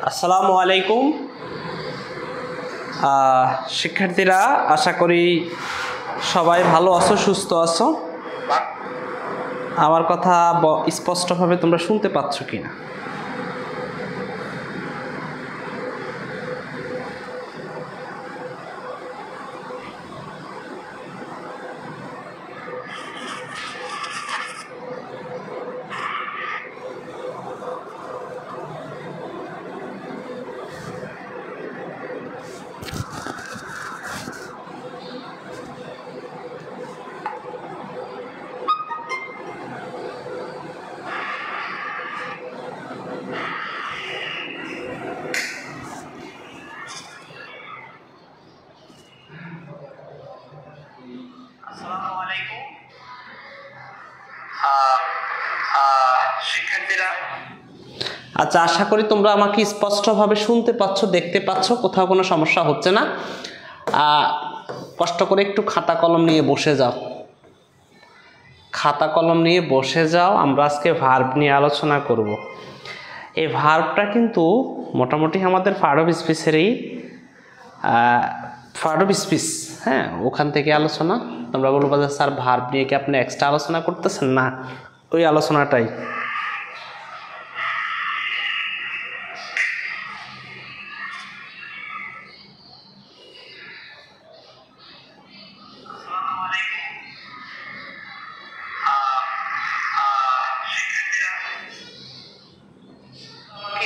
আসসালামু আলাইকুম শিক্ষার্থীরা, আশা করি সবাই ভালো আছো, সুস্থ আছো। আমার কথা স্পষ্টভাবে তোমরা শুনতে পাচ্ছ কিনা? আচ্ছা, আশা করি তোমরা আমাকে স্পষ্টভাবে শুনতে পাচ্ছ, দেখতে পাচ্ছ, কোথাও কোনো সমস্যা হচ্ছে না। কষ্ট করে একটু খাতা কলম নিয়ে বসে যাও। খাতা কলম নিয়ে বসে যাও। আমরা আজকে ভার্ব নিয়ে আলোচনা করব। এই ভার্বটা কিন্তু মোটামুটি আমাদের পার্ট অফ স্পিচেরই পার্ট অফ স্পিচ, হ্যাঁ, ওখান থেকে আলোচনা। তোমরা বলবো যে স্যার ভার্ব নিয়ে কি আপনি এক্সট্রা আলোচনা করতেছেন? না, ওই আলোচনাটাই।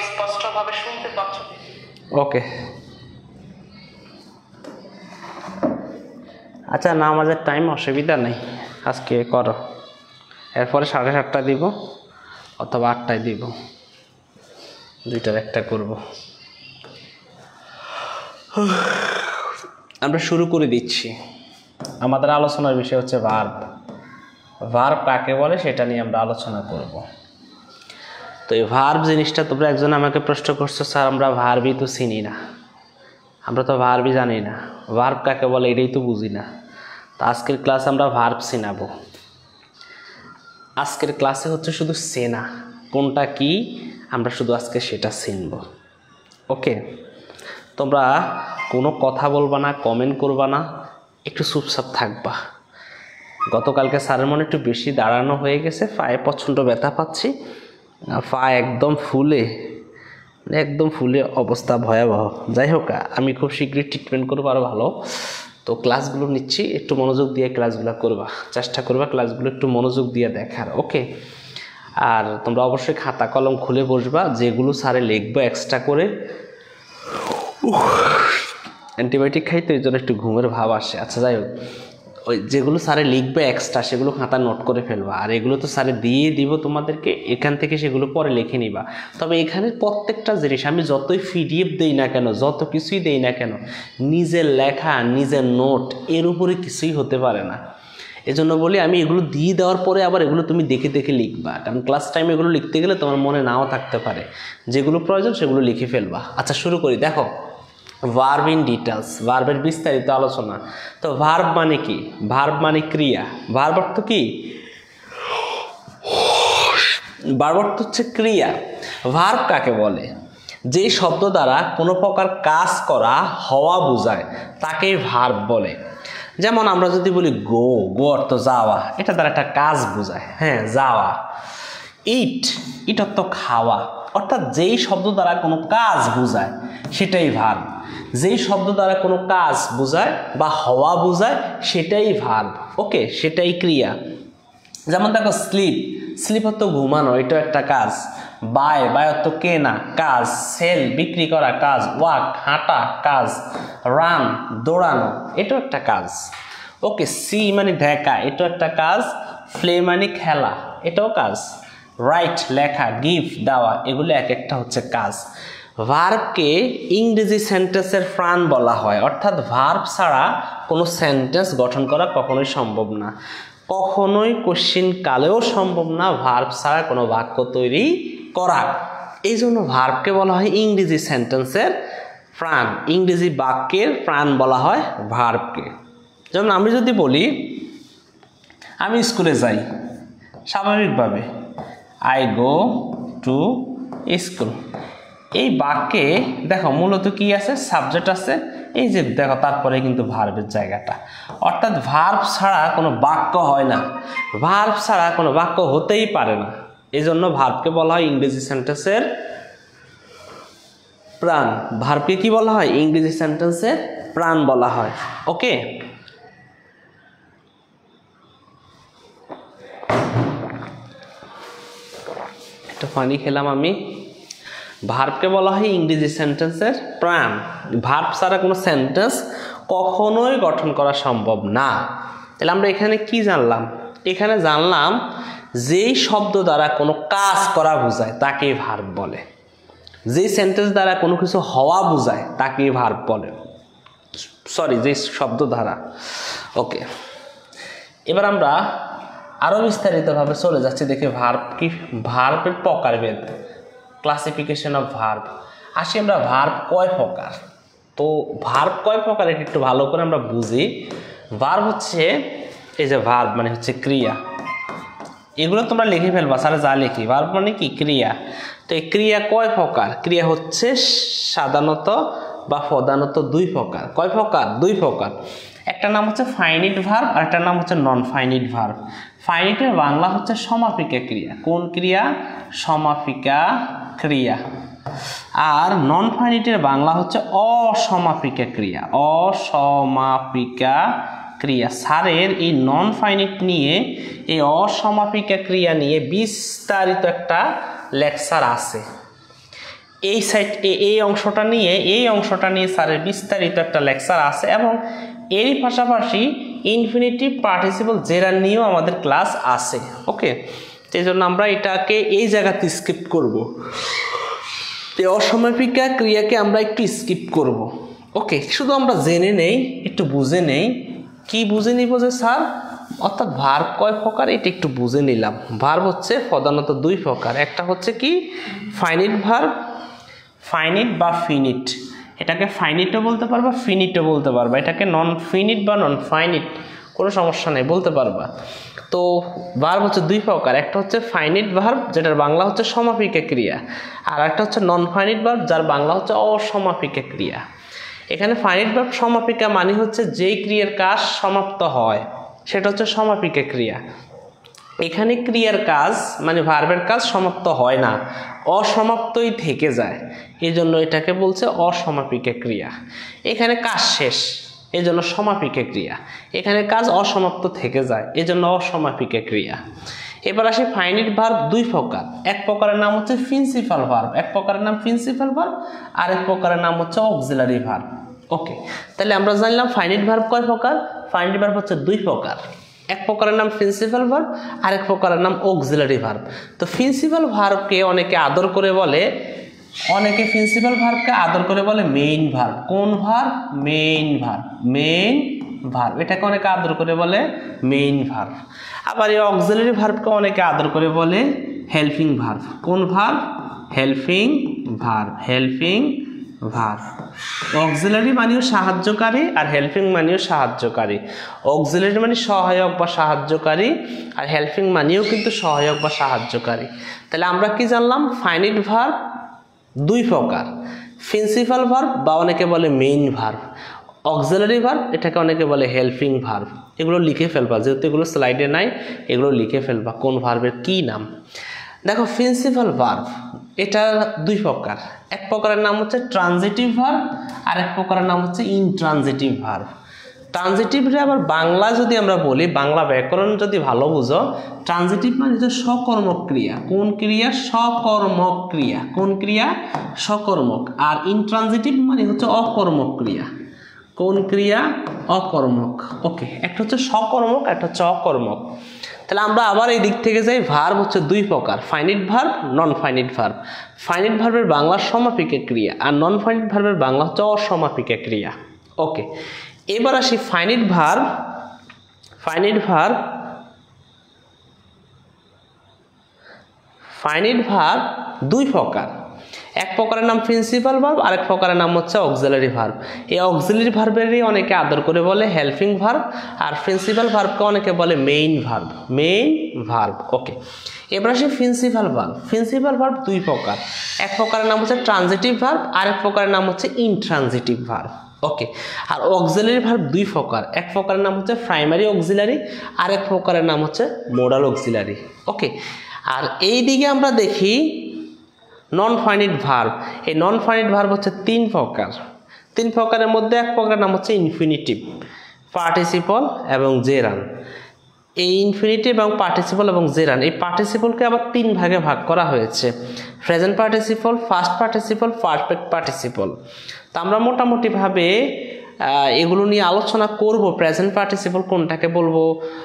স্পষ্টভাবে শুনতে পাচ্ছ? ওকে। আচ্ছা, নামাজের টাইম অসুবিধা নেই, আজকে করো। এরপরে 7:30 দিব অথবা 8টায় দিব, দুইটার একটা করব। আমরা শুরু করে দিচ্ছি। আমাদের আলোচনার বিষয় হচ্ছে ভার্ব। ভার্ব কাকে বলে সেটা নিয়ে আমরা আলোচনা করব। তো এই ভার্ব জিনিসটা তোমরা একজন আমাকে প্রশ্ন করছো, স্যার আমরা ভার্বই তো চিনি না, আমরা তো ভার্বই জানি না, ভার্ব কাকে বলে এটাই তো বুঝি না। তো আজকের ক্লাসে আমরা ভার্ব চিনাবো। আজকের ক্লাসে হচ্ছে শুধু চেনা, কোনটা কি আমরা শুধু আজকে সেটা চিনব। ওকে, তোমরা কোনো কথা বলবা না, কমেন্ট করবা না, একটু চুপচাপ থাকবা। গতকালকে স্যারের মনে একটু বেশি দাঁড়ানো হয়ে গেছে, পায়ে প্রচণ্ড ব্যথা পাচ্ছি, পা একদম ফুলে অবস্থা ভয়াবহ। যাই হোক, আমি খুব শীঘ্রই ট্রিটমেন্ট করবো আরও ভালো। তো ক্লাসগুলো নিচ্ছি, একটু মনোযোগ দিয়ে ক্লাসগুলো করবা, চেষ্টা করবা ক্লাসগুলো একটু মনোযোগ দিয়ে দেখার। ওকে, আর তোমরা অবশ্যই খাতা কলম খুলে বসবা, যেগুলো স্যারে লিখবো এক্সট্রা করে। অ্যান্টিবায়োটিক খাই তো এই জন্য একটু ঘুমের ভাব আসে। আচ্ছা, যাই হোক, ওই যেগুলো স্যারে লিখবে এক্সট্রা সেগুলো খাতা নোট করে ফেলবা। আর এগুলো তো স্যারে দিয়ে দিব তোমাদেরকে, এখান থেকে সেগুলো পরে লিখে নিবা। তবে এখানে প্রত্যেকটা জিনিস আমি যতই পিডিএফ দেই না কেন, যত কিছুই দেই না কেন, নিজের লেখা, নিজের নোট, এর উপরে কিছুই হতে পারে না। এজন্য বলি, আমি এগুলো দিয়ে দেওয়ার পরে আবার এগুলো তুমি দেখে দেখে লিখবা, কারণ ক্লাস টাইমে এগুলো লিখতে গেলে তোমার মনে নাও থাকতে পারে। যেগুলো প্রয়োজন সেগুলো লিখে ফেলবা। আচ্ছা, শুরু করি। দেখো, ভার্ব ইন ডিটেলস, ভার্বের বিস্তারিত আলোচনা। তো ভার্ব মানে কি? ভার্ব মানে ক্রিয়া। ভার্ব অর্থ কি? ভার্ব অর্থ হচ্ছে ক্রিয়া। ভার্ব কাকে বলে? যে শব্দ দ্বারা কোনো প্রকার কাজ করা, হওয়া বোঝায় তাকেই ভার্ব বলে। যেমন আমরা যদি বলি গো, গো অর্থ যাওয়া, এটা দ্বারা একটা কাজ বোঝায়, হ্যাঁ, যাওয়া। ইট অর্থ খাওয়া। অর্থাৎ যেই শব্দ দ্বারা কোনো কাজ বোঝায় সেটাই ভার্ব। যেই শব্দ দ্বারা কোনো কাজ বোঝায় বা হওয়া বোঝায় সেটাই ভার্ব। ওকে, সেটাই ক্রিয়া। যেমন দেখো, স্লিপ অর্থ ঘুমানো, এটা একটা কাজ। বাই অর্থ কেনা, কাজ। সেল বিক্রি করা, কাজ। ওয়াক হাঁটা, কাজ। রান দৌড়ানো, এটাও একটা কাজ। ওকে, সি মানে দেখা, এটাও একটা কাজ। প্লে মানে খেলা, এটাও কাজ। রাইট লেখা, গিভ দেওয়া, এগুলো এক একটা হচ্ছে কাজ। ভার্বকে ইংরেজি সেন্টেন্সের প্রাণ বলা হয়। অর্থাৎ ভার্ব ছাড়া কোনো সেন্টেন্স গঠন করা কখনোই সম্ভব না, কখনোই কোশ্চিন কালেও সম্ভব না ভার্ব ছাড়া কোনো বাক্য তৈরি করা। এই জন্য ভার্বকে বলা হয় ইংরেজি সেন্টেন্সের প্রাণ, ইংরেজি বাক্যের প্রাণ বলা হয় ভার্বকে। যেমন আমি যদি বলি আমি স্কুলে যাই, স্বাভাবিকভাবে আই গো টু স্কুল, এই বাক্যে দেখো মূলত কি আছে, সাবজেক্ট আছে, এই যে দেখো তারপরে কিন্তু ভার্বের জায়গাটা, অর্থাৎ ভার্ব ছাড়া কোনো বাক্য হয় না, ভার্ব ছাড়া কোনো বাক্য হতেই পারে না। এই জন্য ভার্বকে বলা হয় ইংরেজি সেন্টেন্সের প্রাণ। ভার্বকে কি বলা হয়? ইংরেজি সেন্টেন্সের প্রাণ বলা হয়। ওকে, একটা পানি খেলাম আমি। ভার্বকে বলা হয় ইংরেজি সেন্টেন্সের প্রাণ। ভার্ব ছাড়া কোনো সেন্টেন্স কখনোই গঠন করা সম্ভব না। তাহলে আমরা এখানে কি জানলাম? এখানে জানলাম যেই শব্দ দ্বারা কোনো কাজ করা বোঝায় তাকে ভার্ব বলে, যেই সেন্টেন্স দ্বারা কোনো কিছু হওয়া বোঝায় তাকে ভার্ব বলে, সরি যে শব্দ দ্বারা। ওকে, এবার আমরা আরও বিস্তারিতভাবে চলে যাচ্ছি, দেখি ভার্ব কি, ভার্বের প্রকারভেদ, ক্লাসিফিকেশন অফ ভার্ব। আসি আমরা ভার্ব কয় প্রকার। তো ভার্ব কয় প্রকার এটা একটু ভালো করে আমরা বুঝি। ভার্ব হচ্ছে এই যে ভার্ব মানে হচ্ছে ক্রিয়া, এগুলো তোমরা লিখে ফেলবা, স্যার যা লিখি। ভার্ব মানে কি? ক্রিয়া। তো এই ক্রিয়া কয় প্রকার? ক্রিয়া হচ্ছে সাধারণত বা প্রধানত দুই প্রকার। কয় প্রকার? দুই প্রকার। একটা নাম হচ্ছে ফাইনিট ভার্ব আর একটা নাম হচ্ছে নন ফাইনিট ভার্ব। ফাইনিটের বাংলা হচ্ছে সমাপিকা ক্রিয়া। কোন ক্রিয়া? সমাপিকা ক্রিয়া। আর নন ফাইনিটের বাংলা হচ্ছে অসমাপিকা ক্রিয়া। অসমাপিকা ক্রিয়া। স্যারের এই নন ফাইনিট নিয়ে, এই অসমাপিকা ক্রিয়া নিয়ে বিস্তারিত একটা লেকচার আছে। এই অংশটা নিয়ে স্যারের বিস্তারিত একটা লেকচার আছে, এবং এরই পাশাপাশি ইনফিনিটিভ পার্টিসিপল জেরার নিয়েও আমাদের ক্লাস আছে। ওকে, সেই জন্য আমরা এটাকে এই জায়গাতে স্কিপ করব, এই অসমাপিকা ক্রিয়াকে আমরা একটু স্কিপ করব। ওকে, শুধু আমরা জেনে নেই, একটু বুঝে নেই। কি বুঝে নিব যে স্যার, অর্থাৎ ভার্ব কয় প্রকার এটা একটু বুঝে নিলাম। ভার্ব হচ্ছে প্রধানত দুই প্রকার। একটা হচ্ছে কি? ফাইনিট ভার্ব, ফাইনিট বা ফিনিট। এটাকে ফাইনিটও বলতে পারবা, ফিনিটও বলতে পারবা। এটাকে নন ফিনিট বা নন ফাইনিট, কোনো সমস্যা নেই, বলতে পারবা। তো ভার্ব হচ্ছে দুই প্রকার। একটা হচ্ছে ফাইনিট ভার্ব, যেটার বাংলা হচ্ছে সমাপিকা ক্রিয়া, আর একটা হচ্ছে নন ফাইনিট ভার্ব, যার বাংলা হচ্ছে অসমাপিকা ক্রিয়া। এখানে ফাইনিট ভার্ব সমাপিকা মানে হচ্ছে যেই ক্রিয়ার কাজ সমাপ্ত হয় সেটা হচ্ছে সমাপিকা ক্রিয়া। এখানে ক্রিয়ার কাজ মানে ভার্বের কাজ সমাপ্ত হয় না, অসমাপ্তই থেকে যায়, এই জন্য এটাকে বলছে অসমাপিকা ক্রিয়া। এখানে কাজ শেষ, এই জন্য সমাপিকা ক্রিয়া। এখানে কাজ অসমাপ্ত থেকে যায়, এই জন্য অসমাপিকা ক্রিয়া। এবার আসি ফাইনিট ভার্ব দুই প্রকার। এক প্রকারের নাম হচ্ছে প্রিন্সিপাল ভার্ব, এক প্রকারের নাম প্রিন্সিপাল ভার্ব, আর এক প্রকারের নাম হচ্ছে অক্সিলারি ভার্ব। ওকে, তাহলে আমরা জানলাম ফাইনিট ভার্ব কয় প্রকার। ফাইনিট ভার্ব হচ্ছে দুই প্রকার। এক প্রকারের নাম প্রিন্সিপাল ভার্ব, আর এক প্রকারের নাম অক্সিলারি ভার্ব। তো প্রিন্সিপাল ভার্বকে অনেকে আদর করে বলে, অনেকে প্রিন্সিপাল ভার্বকে আদর করে বলে মেইন ভার্ব। কোন verb? Main verb. Main verb, এটাকে অনেকে আদর করে বলে মেইন ভার্ব। আবার এই অক্সিলারি ভার্বকে অনেকে আদর করে বলে হেল্পিং ভার্ব। কোন verb? Helping verb. Helping verb. Auxiliary মানেও সাহায্যকারী, আর হেল্পিং মানেও সাহায্যকারী। অক্সিলারি মানে সহায়ক বা সাহায্যকারী, আর হেল্পিং মানেও কিন্তু সহায়ক বা সাহায্যকারী। তাহলে আমরা কি জানলাম? ফাইনিট ভার্ব দুই প্রকার, প্রিন্সিপাল ভার্ব বা অনেকে বলে মেইন ভার্ব, অক্সিলারি ভার্ব এটাকে অনেকে বলে হেল্পিং ভার্ব। এগুলো লিখে ফেলবা, যেহেতু এগুলো স্লাইডে নাই, এগুলো লিখে ফেলবা কোন ভার্বের কি নাম। দেখো, প্রিন্সিপাল ভার্ব এটা দুই প্রকার। এক প্রকারের নাম হচ্ছে ট্রানজিটিভ ভার্ব, আর এক প্রকারের নাম হচ্ছে ইনট্রানজিটিভ ভার্ব। ট্রানজিটিভরে আবার বাংলা যদি আমরা বলি, বাংলা ব্যাকরণ যদি ভালো বুঝো, ট্রানজিটিভ মানে হচ্ছে সকর্মক ক্রিয়া। কোন ক্রিয়া? সকর্মক ক্রিয়া। কোন ক্রিয়া? সকর্মক। আর ইনট্রানজিটিভ মানে হচ্ছে অকর্মক ক্রিয়া। কোন ক্রিয়া? অকর্মক। ওকে, একটা হচ্ছে সকর্মক, একটা হচ্ছে অকর্মক। তাহলে আমরা আবার এই দিক থেকে যাই। ভার্ব হচ্ছে দুই প্রকার, finite verb, non finite verb. Finite ভার্বের বাংলা সমাপিকা ক্রিয়া, আর নন ফাইনিট ভার্বের বাংলা হচ্ছে অসমাপিকা ক্রিয়া। ওকে, এবার আসি finite verb. Finite verb, finite verb দুই প্রকার। এক প্রকারের নাম প্রিন্সিপাল ভার্ব, আরেক প্রকারের নাম হচ্ছে অক্সিলারি ভার্ব। এই অক্সিলারি ভার্বেরই অনেকে আদর করে বলে হেল্পিং ভার্ব, আর প্রিন্সিপাল ভার্বকে অনেকে বলে মেইন ভার্ব। মেইন ভার্ব, ওকে। এবার আসে প্রিন্সিপাল ভার্ব। প্রিন্সিপাল ভার্ব দুই প্রকার, এক প্রকারের নাম হচ্ছে ট্রানজিটিভ ভার্ব, আরেক প্রকারের নাম হচ্ছে ইনট্রানজিটিভ ভার্ব, ওকে। আর অক্সিলারি ভার্ব দুই প্রকার, এক প্রকারের নাম হচ্ছে প্রাইমারি অক্সিলারি, আরেক প্রকারের নাম হচ্ছে মোডাল অক্সিলারি, ওকে। আর এই দিকে আমরা দেখি নন ফাইনিট ভার্ব। এই নন ফাইনিট ভার্ব হচ্ছে তিন প্রকার। তিন প্রকারের মধ্যে এক প্রকারের নাম হচ্ছে ইনফিনিটিভ, পার্টিসিপল এবং জেরান। এই ইনফিনিটিভ এবং পার্টিসিপল এবং জেরান, এই পার্টিসিপলকে আবার তিন ভাগে ভাগ করা হয়েছে: present participle, first participle, perfect participle. তা আমরা মোটামুটিভাবে এগুলো নিয়ে আলোচনা করব। প্রেজেন্ট পার্টিসিপল কোনটাকে বলবো,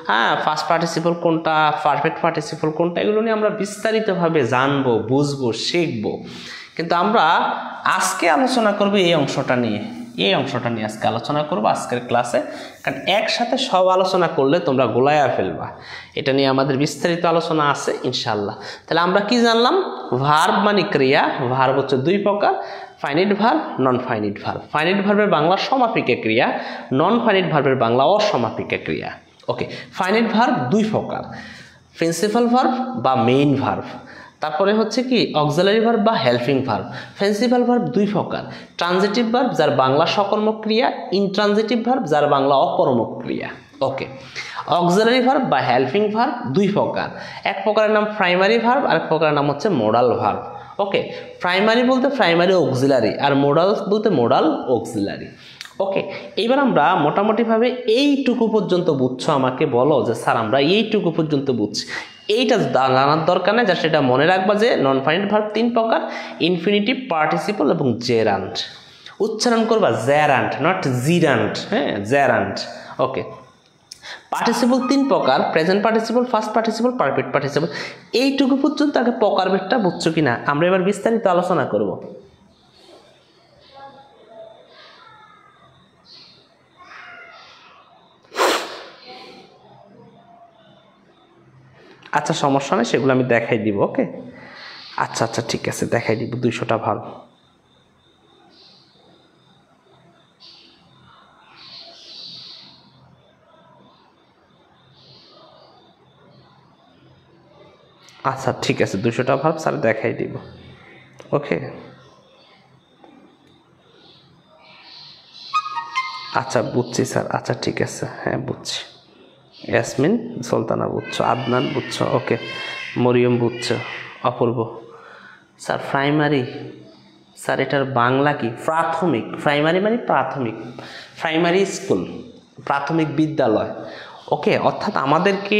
হ্যাঁ, ফার্স্ট পার্টিসিপল কোনটা, পারফেক্ট পার্টিসিপল কোনটা, এগুলো নিয়ে আমরা বিস্তারিতভাবে জানবো, বুঝবো, শিখবো। কিন্তু আমরা আজকে আলোচনা করব এই অংশটা নিয়ে, এই অংশটা নিয়ে আজকে আলোচনা করব আজকের ক্লাসে। কারণ একসাথে সব আলোচনা করলে তোমরা গোলায়া ফেলবা, এটা নিয়ে আমাদের বিস্তারিত আলোচনা আছে ইনশাল্লাহ। তাহলে আমরা কি জানলাম? ভার্ব মানে ক্রিয়া। ভার্ব হচ্ছে দুই প্রকার, finite verb, non finite verb. Finite ভার্বের বাংলা সমাপিকা ক্রিয়া, নন ফাইনিট ভার্বের বাংলা অসমাপিকা ক্রিয়া, ওকে। ফাইনিট ভার্ব দুই প্রকার, প্রিন্সিপাল ভার্ব বা মেইন ভার্ব, তারপরে হচ্ছে কি অক্সিলারি ভার্ব বা হেল্পিং ভার্ব। প্রিন্সিপাল ভার্ব দুই প্রকার, ট্রানজিটিভ ভার্ব যার বাংলা সকর্মক ক্রিয়া, ইনট্রানজিটিভ ভার্ব যার বাংলা অকর্মক ক্রিয়া, ওকে। অক্সিলারি ভার্ব বা হেল্পিং ভার্ব দুই প্রকার, এক প্রকারের নাম প্রাইমারি ভার্ব, আরেক প্রকারের নাম হচ্ছে মোডাল ভার্ব, ওকে। প্রাইমারি বলতে প্রাইমারি অক্সিলারি, আর মোডাল বলতে মোডাল অক্সিলারি, ওকে। এইবার আমরা মোটামুটিভাবে এইটুকু পর্যন্ত বুঝছো, আমাকে বলো যে স্যার আমরা এইটুকু পর্যন্ত বুঝছি। এইটা জানার দরকার নেই, জাস্ট এটা মনে রাখবা যে নন ফাইনিট ভার্ব তিন প্রকার, ইনফিনিটিভ, পার্টিসিপল এবং জেরান্ট। উচ্চারণ করবা জেরান্ট, নট জিরান্ট, হ্যাঁ, জেরান্ট, ওকে। পার্টিসিপল তিন প্রকার, present participle, first participle, perfect participle. এইটুকু পর্যন্ত আগে প্রকারভেদটা বুঝছো কিনা আমরা এবার বিস্তারিত আলোচনা করব। আচ্ছা, সমস্যা নেই, সেগুলো আমি দেখাই দিব, ওকে। আচ্ছা আচ্ছা, ঠিক আছে, দেখাই দিব 200টা ভার্ব। আচ্ছা ঠিক আছে, 200টা ভার্ব স্যার দেখাই দিব, ওকে। আচ্ছা বুঝছি স্যার, আচ্ছা ঠিক আছে, হ্যাঁ বুঝছি। ইয়াসমিন সুলতানা বুঝছো, আদনান বুঝছো, ওকে। মরিয়ম বুঝছো, অপূর্ব। স্যার প্রাইমারি, স্যার এটার বাংলা কি? প্রাথমিক। প্রাইমারি মানে প্রাথমিক, প্রাইমারি স্কুল, প্রাথমিক বিদ্যালয়, ওকে। অর্থাৎ আমাদেরকে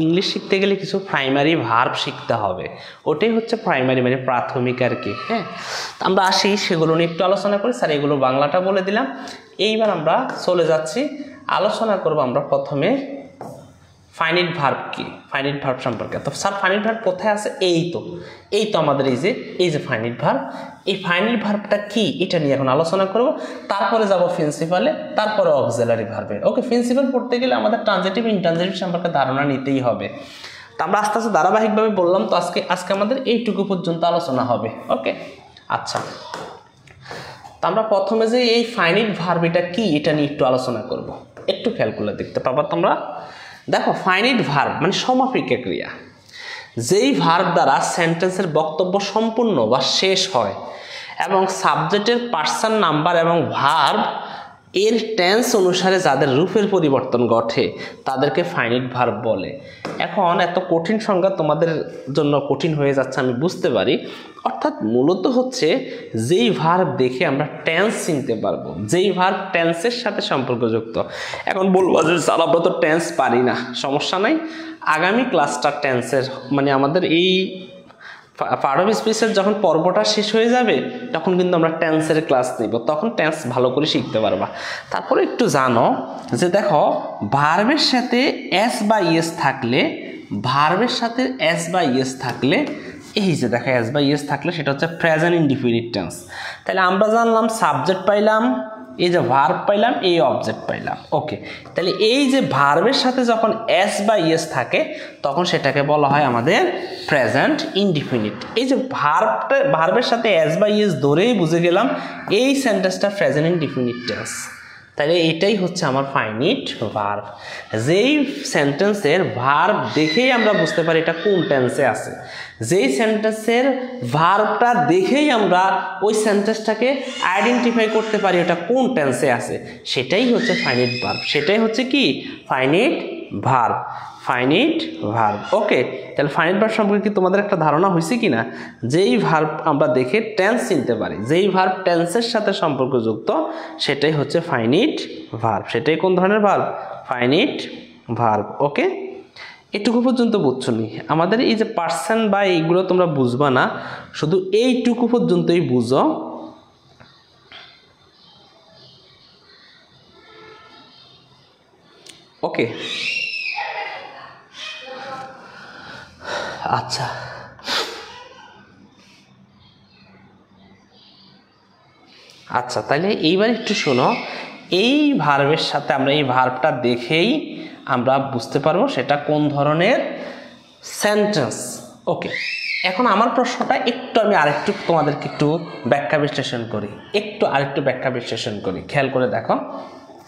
ইংলিশ শিখতে গেলে কিছু প্রাইমারি ভার্ব শিখতে হবে, ওটাই হচ্ছে প্রাইমারি মানে প্রাথমিক আর কি, হ্যাঁ। আমরা আসি সেগুলো নিয়ে একটু আলোচনা করি। স্যার এগুলো বাংলাটা বলে দিলাম, এইবার আমরা চলে যাচ্ছি, আলোচনা করব আমরা প্রথমে ফাইনিট ভার্ব কি, ফাইনিট ভার্ব সম্পর্কে। তো স্যার ফাইনিট ভার্ব কোথায় আছে? এই তো আমাদের এই যে ফাইনিট ভার্ব। এই ফাইনিট ভার্বটা কি এটা নিয়ে এখন আলোচনা করব, তারপরে যাব প্রিন্সিপালে, তারপরে অক্সিলারি ভার্বে, ওকে। প্রিন্সিপাল পড়তে গেলে আমাদের ট্রানজিটিভ ইনট্রানজিটিভ সম্পর্কে ধারণা নিতেই হবে। তো আমরা আস্তে আস্তে ধারাবাহিকভাবে বললাম, তো আজকে আমাদের এইটুকু পর্যন্ত আলোচনা হবে, ওকে। আচ্ছা, তো আমরা প্রথমে যে এই ফাইনিট ভার্ব এটা কি এটা নিয়ে একটু আলোচনা করব। একটু খেয়াল করলে দেখতে পাবো তোমরা। দেখো, ফাইনিট ভার্ব মানে সমাপিকা ক্রিয়া, যেই ভার্ব দ্বারা সেন্টেন্সের বক্তব্য সম্পূর্ণ বা শেষ হয় এবং সাবজেক্টের পার্সন, নাম্বার এবং ভার্ব এর টেন্স অনুসারে যাদের রূপের পরিবর্তন ঘটে তাদেরকে ফাইনিট ভার্ব বলে। এখন এত কঠিন সংজ্ঞা তোমাদের জন্য কঠিন হয়ে যাচ্ছে, আমি বুঝতে পারি। অর্থাৎ মূলত হচ্ছে যেই ভার্ব দেখে আমরা টেন্স চিনতে পারবো, যেই ভার্ব টেন্সের সাথে সম্পর্কযুক্ত। এখন বলবো যে স্যার আমরা তো টেন্স পারি না, সমস্যা নাই, আগামী ক্লাসটা টেন্সের মানে আমাদের এই পার্ট অফ স্পিচের যখন পর্বটা শেষ হয়ে যাবে তখন কিন্তু আমরা টেন্সের ক্লাস নিব, তখন টেন্স ভালো করে শিখতে পারবা। তারপরে একটু জানো যে দেখো, ভার্বের সাথে এস বা ইয়েস থাকলে, ভার্বের সাথে এস বা ইয়েস থাকলে, এই যে দেখো এস বা ইয়েস থাকলে সেটা হচ্ছে প্রেজেন্ট ইনডিফিনিট টেন্স। তাহলে আমরা জানলাম সাবজেক্ট পাইলাম, এই যে ভার্ব পাইলাম, এই অবজেক্ট পাইলাম। ওকে, তাহলে এই যে ভার্বের সাথে যখন এস বা ইএস থাকে তখন সেটাকে বলা হয় আমাদের প্রেজেন্ট ইনডিফিনিট। এই যে ভার্বের সাথে এস বা ইএস ধরেই বুঝে গেলাম এই সেন্টেন্সটা প্রেজেন্ট ইনডিফিনিট টেন্স। তাহলে এটাই হচ্ছে আমার ফাইনিট ভার্ব। যেই সেন্টেন্সের ভার্ব দেখেই আমরা বুঝতে পারি এটা কোন টেন্সে আছে, যেই সেন্টেন্সের ভার্বটা দেখেই আমরা ওই সেন্টেন্সটাকে আইডেন্টিফাই করতে পারি ওটা কোন টেন্সে আছে, সেটাই হচ্ছে ফাইনিট ভার্ব। সেটাই হচ্ছে কি ফাইনিট ভার্ব, ফাইনিট ভার্ব। ওকে, তাহলে ফাইনিট ভার্ব সম্পর্কে কি তোমাদের একটা ধারণা হয়েছে কিনা? যেই ভার্ব আমরা দেখে টেন্স চিনতে পারি, যেই ভার্ব টেন্সের সাথে সম্পর্কযুক্ত সেটাই হচ্ছে ফাইনিট ভার্ব। সেটাই কোন ধরনের ভার্ব? Finite verb. ওকে, এটুকু পর্যন্ত বুঝছো নি? আমাদের এই যে পার্সন বা এইগুলো তোমরা বুঝবা না, শুধু এইটুকু পর্যন্তই বুঝো। ওকে, আচ্ছা, আচ্ছা তাহলে এইবার একটু শোনো, এই ভার্বের সাথে আমরা এই ভার্বটা দেখেই আমরা বুঝতে পারবো সেটা কোন ধরনের সেন্টেন্স। ওকে, এখন আমার প্রশ্নটা একটু আমি আরেকটু তোমাদেরকে একটু ব্যাখ্যা বিশ্লেষণ করি, আরেকটু ব্যাখ্যা বিশ্লেষণ করি। খেয়াল করে দেখো,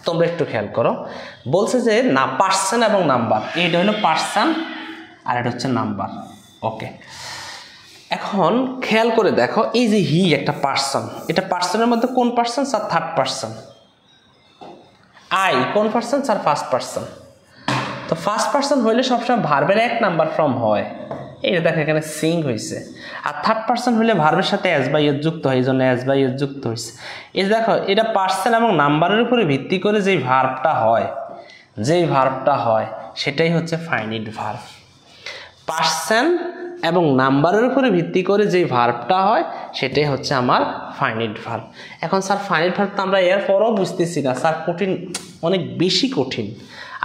তোমরা একটু খেয়াল করো। বলছে যে না পার্সন এবং নাম্বার, এইটা হলো পার্সন আর এটা হচ্ছে নাম্বার। ওকে, এখন খেয়াল করে দেখো, এই যে হি একটা পার্সন, এটা পার্সনের মধ্যে কোন person? Sir third person. I কোন পার্সন? Sir first person. তো ফার্স্ট পার্সন হইলে সবসময় ভার্বের এক নাম্বার ফর্ম হয়, এইটা দেখো এখানে সিং হয়েছে। আর থার্ড পার্সন হইলে ভার্বের সাথে এস বাই এস যুক্ত হয়, এই জন্য এস বাই এস যুক্ত হয়েছে। এই দেখো এটা পার্সন এবং নাম্বারের উপরে ভিত্তি করে যেই ভার্বটা হয় সেটাই হচ্ছে ফাইনিট ভার্ব। পার্সন এবং নাম্বারের উপরে ভিত্তি করে যেই ভার্বটা হয় সেটাই হচ্ছে আমার ফাইনিট ভার্ব। এখন স্যার ফাইনিট ভার্ব তো আমরা এরপরও বুঝতেছি না স্যার, কঠিন, অনেক বেশি কঠিন।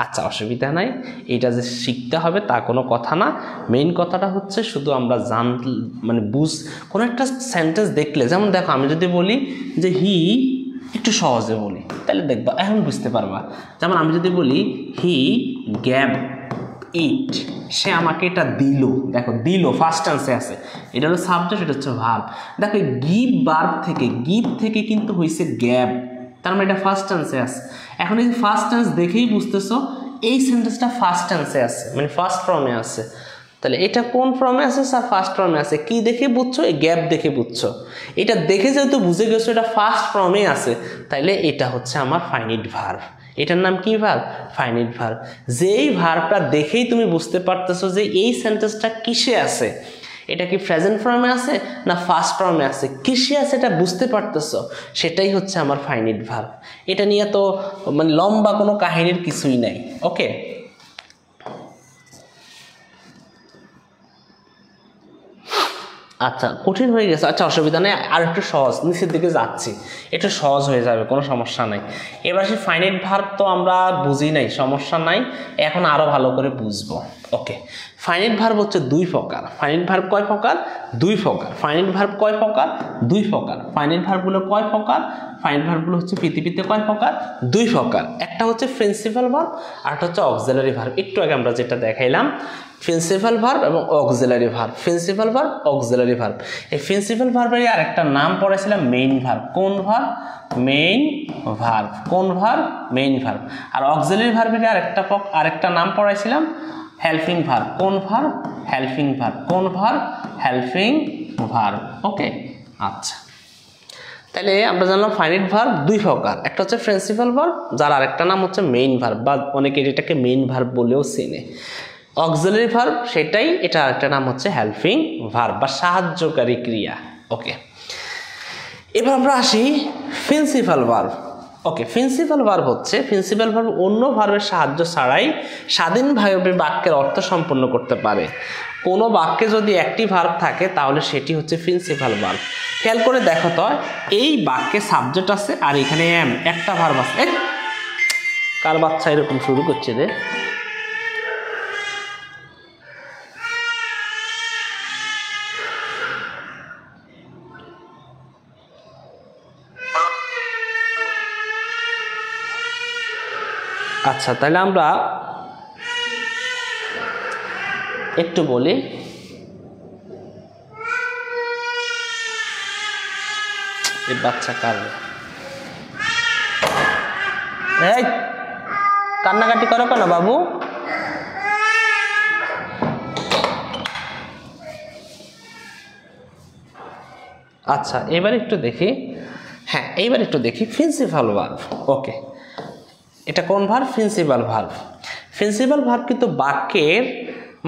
আচ্ছা অসুবিধা নাই, এটা যে শিখতে হবে তা কোনো কথা না। মেইন কথাটা হচ্ছে শুধু আমরা মানে কোনো একটা সেন্টেন্স দেখলে, যেমন দেখো আমি যদি বলি যে হি, একটু সহজে বলি তাহলে দেখবা এখন বুঝতে পারবা। যেমন আমি যদি বলি হি গ্যাব ইট, সে আমাকে এটা দিল। দেখো দিল ফার্স্ট টেন্সে আছে, এটা হলো সাবজেক্ট, এটা হচ্ছে ভার্ব। দেখো গিভ ভার্ব থেকে, গিভ থেকে কিন্তু হয়েছে গ্যাব, তার মানে এটা ফার্স্ট টেন্সে আছে। এখন এই ফার্স্ট টেন্স দেখেই বুঝতেছো এই সেন্টেন্সটা ফার্স্ট টেন্সে আছে, মানে ফার্স্ট ফর্মে আছে। তাহলে এটা কোন ফর্মে আছে? স্যার ফার্স্ট ফর্মে আছে। কি দেখে বুঝছো? এই গ্যাপ দেখে বুঝছো। এটা দেখে যেহেতু বুঝে গেছো এটা ফার্স্ট ফর্মে আছে, তাইলে এটা হচ্ছে আমার ফাইনিট ভার্ব। এটার নাম কি ভার্ব? Finite verb. যেই ভার্বটা দেখেই তুমি বুঝতে পারতেছো যে এই সেন্টেন্সটা কিসে আছে, এটা কি প্রেজেন্ট ফর্মে আছে না ফার্স্ট ফর্মে আছে, কিসে আছে এটা বুঝতে পারতেছো, সেটাই হচ্ছে আমার ফাইনিট ভার্ব। এটা নিয়ে তো মানে লম্বা কোনো কাহিনীর কিছুই নাই। ওকে, আচ্ছা কঠিন হয়ে গেছে, আচ্ছা অসুবিধা নেই, আর একটু সহজ, নিচের দিকে যাচ্ছি, একটু সহজ হয়ে যাবে, কোনো সমস্যা নাই। এবার সে ফাইনাইট ভার্ব তো আমরা বুঝি নাই, সমস্যা নাই, এখন আরো ভালো করে বুঝবো। ওকে, ফাইনাইট ভার্ব হচ্ছে দুই প্রকার। ফাইনাইট ভার্ব কয় প্রকার? দুই প্রকার। ফাইনাইট ভার্ব কয় প্রকার? দুই প্রকার। ফাইনাইট ভার্বগুলো কয় প্রকার? ফাইনাইট ভার্বগুলো হচ্ছে পৃথিবীতে কয় প্রকার? দুই প্রকার। একটা হচ্ছে প্রিন্সিপাল ভার্ব আর একটা হচ্ছে অক্সিলারি ভার্ব। একটু আগে আমরা যেটা দেখাইলাম প্রিন্সিপাল ভার্ব এবং auxiliary verb. Principal verb, auxiliary verb. এই প্রিন্সিপাল ভার্বের আরেকটা নাম পড়েছিলাম মেইন ভার্ব। কোন ভার্ব? Main verb. কোন ভার্ব? Main verb. আর অক্সিলারি ভার্বের আরেকটা নাম পড়াইছিলাম হেল্পিং ভার্ব। কোন ভার্ব? Helping verb. কোন ভার্ব? Helping verb. ওকে, আচ্ছা তাহলে আমরা জানলাম ফাইনাইট ভার্ব দুই প্রকার, একটা হচ্ছে প্রিন্সিপাল ভার্ব যার আরেকটা নাম হচ্ছে মেইন ভার্ব, বা অনেকে এটাকে মেইন ভার্ব বলেও চেনে। অক্সিলারি ভার্ব সেটাই, এটা আরেকটা নাম হচ্ছে হেল্পিং ভার্ব বা সাহায্যকারী ক্রিয়া। ওকে, এবার আমরা আসি প্রিন্সিপাল ভার্ব। ওকে, প্রিন্সিপাল ভার্ব হচ্ছে, প্রিন্সিপাল ভার্ব অন্য ভার্বের সাহায্য ছাড়াই স্বাধীনভাবে বাক্যের অর্থ সম্পন্ন করতে পারে। কোনো বাক্যে যদি একটি ভার্ব থাকে তাহলে সেটি হচ্ছে প্রিন্সিপাল ভার্ব। খেয়াল করে দেখো তো, এই বাক্যে সাবজেক্ট আছে আর এখানে একটা ভার্ব আছে। কার বাচ্চা এরকম শুরু করছে রে? আচ্ছা, তাহলে আমরা একটু বলি, এই বাচ্চা কাঁদে, এই কান্নাকাটি করো কেন বাবু? আচ্ছা, এবার একটু দেখি, হ্যাঁ এইবার একটু দেখি প্রিন্সিপাল ভার্ব। ওকে, এটা কোন verb? Principal verb. Principal verb কিন্তু বাক্যের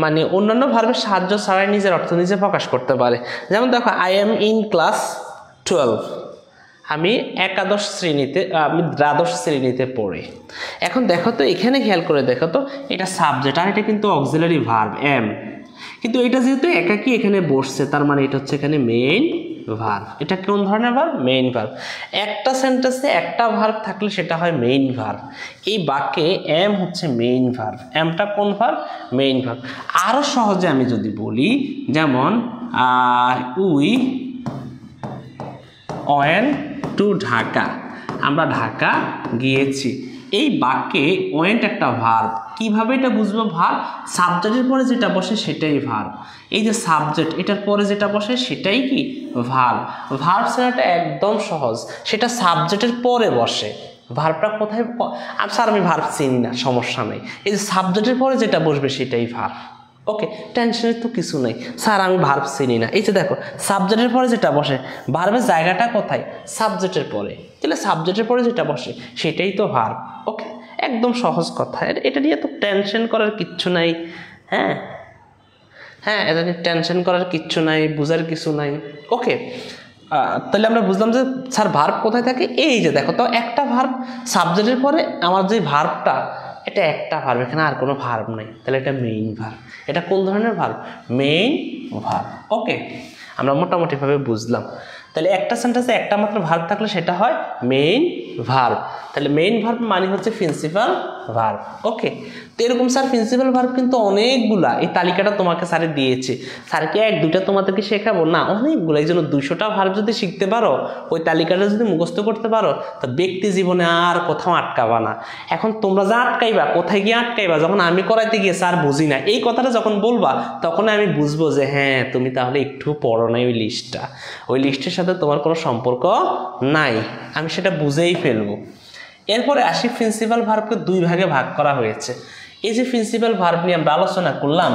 মানে অন্যান্য ভার্বের সাহায্য ছাড়াই নিজের অর্থ নিজে প্রকাশ করতে পারে। যেমন দেখো, আই এম ইন ক্লাস 12, আমি একাদশ শ্রেণীতে, আমি দ্বাদশ শ্রেণীতে পড়ি। এখন দেখো তো, এখানে খেয়াল করে দেখো তো, এটা সাবজেক্ট আর এটা কিন্তু অক্সিলারি ভার্ব এম, কিন্তু এটা যেহেতু একাকী এখানে বসছে, তার মানে এটা হচ্ছে এখানে মেইন ভার্ব। এটা কোন ধরনের ভার্ব? Main verb. একটা সেন্টেন্সে একটা ভার্ব থাকলে সেটা হয় মেইন ভার্ব। এই বাক্যে এম হচ্ছে মেইন ভার্ব। এমটা কোন ভার্ব? Main verb. আরো সহজে আমি যদি বলি, যেমন উই ওয়েন্ট টু ঢাকা, আমরা ঢাকা গিয়েছি। এই বাক্যে ওয়েন্ট একটা ভার্ব। কিভাবে এটা বুঝবো? ভার্ব সাবজেক্টের পরে যেটা বসে সেটাই ভার্ব। এই যে সাবজেক্ট, এটার পরে যেটা বসে সেটাই কি? ভার্ব। ভার্ব ছাড়াটা একদম সহজ, সেটা সাবজেক্টের পরে বসে। ভার্বটা কোথায়? স্যার আমি ভার্ব চিনি না, সমস্যা নেই, এই যে সাবজেক্টের পরে যেটা বসবে সেটাই ভার্ব। ওকে, টেনশনের তো কিছু নেই, স্যার আমি ভার্ব চিনি না। এই যে দেখো, সাবজেক্টের পরে যেটা বসে, ভার্বের জায়গাটা কোথায়? সাবজেক্টের পরে। তাহলে সাবজেক্টের পরে যেটা বসে সেটাই তো ভার্ব। ওকে, একদম সহজ কথা, এটা নিয়ে তো টেনশন করার কিচ্ছু নাই। হ্যাঁ হ্যাঁ, এটা নিয়ে টেনশন করার কিচ্ছু নাই, বোঝার কিছু নাই। ওকে, তাহলে আমরা বুঝলাম যে স্যার ভার্ব কোথায় থাকে। এই যে দেখো তো, একটা ভার্ব সাবজেক্টের পরে, আমার যে ভার্বটা এটা একটা ভার্ব, এখানে আর কোনো ভার্ব নাই, তাহলে এটা মেইন ভার্ব। এটা কোন ধরনের ভার্ব? Main verb. ওকে, আমরা মোটামুটিভাবে বুঝলাম। তাহলে একটা সেন্টেন্সে একটা মাত্র ভার্ব থাকলে সেটা হয় মেইন ভার্ব। তাহলে মেইন ভার্ব মানে হচ্ছে প্রিন্সিপাল ভার্ব। ওকে, তো এরকম স্যার প্রিন্সিপাল ভার্ব কিন্তু অনেকগুলা, এই তালিকাটা তোমাকে স্যারে দিয়েছে, স্যার কি এক দুইটা তোমাদেরকে শেখাবো না, অনেকগুলো। এই জন্য 200টা ভার্ব যদি শিখতে পারো, ওই তালিকাটা যদি মুখস্থ করতে পারো, তো ব্যক্তি জীবনে আর কোথাও আটকাবা না। এখন তোমরা যা আটকাইবা, কোথায় গিয়ে আটকাইবা? যখন আমি করাইতে গিয়ে স্যার বুঝি না, এই কথাটা যখন বলবা, তখন আমি বুঝবো যে হ্যাঁ তুমি তাহলে একটু পড়ো নাই ওই লিস্টটা, ওই লিস্টের সাথে তোমার কোনো সম্পর্ক নাই, আমি সেটা বুঝেই ফেলবো। এরপরে আসি, প্রিন্সিপাল ভার্বকে 2 ভাগে ভাগ করা হয়েছে। এই যে প্রিন্সিপাল ভার্ব নিয়ে আমরা আলোচনা করলাম,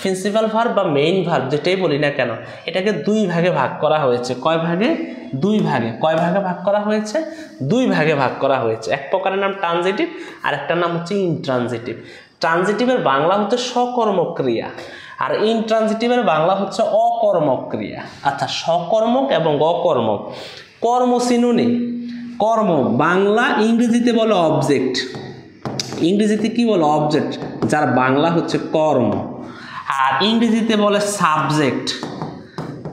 প্রিন্সিপাল ভার্ব বা মেইন ভার্ব যেটাই বলি না কেন, এটাকে 2 ভাগে ভাগ করা হয়েছে। কয় ভাগে? 2 ভাগে। কয় ভাগে ভাগ করা হয়েছে? 2 ভাগে ভাগ করা হয়েছে। এক প্রকারের নাম ট্রানজিটিভ, আর একটা নাম হচ্ছে ইনট্রানজিটিভ। ট্রানজিটিভের বাংলা হচ্ছে সকর্মক্রিয়া, আর ইনট্রানজিটিভের বাংলা হচ্ছে অকর্মক ক্রিয়া। আচ্ছা, সকর্মক এবং অকর্মক। কর্ম সিনোনি, কর্ম বাংলা, ইংরেজিতে বলে অবজেক্ট। ইংরেজিতে কি বলে? অবজেক্ট, যার বাংলা হচ্ছে কর্ম। আর ইংরেজিতে বলে সাবজেক্ট,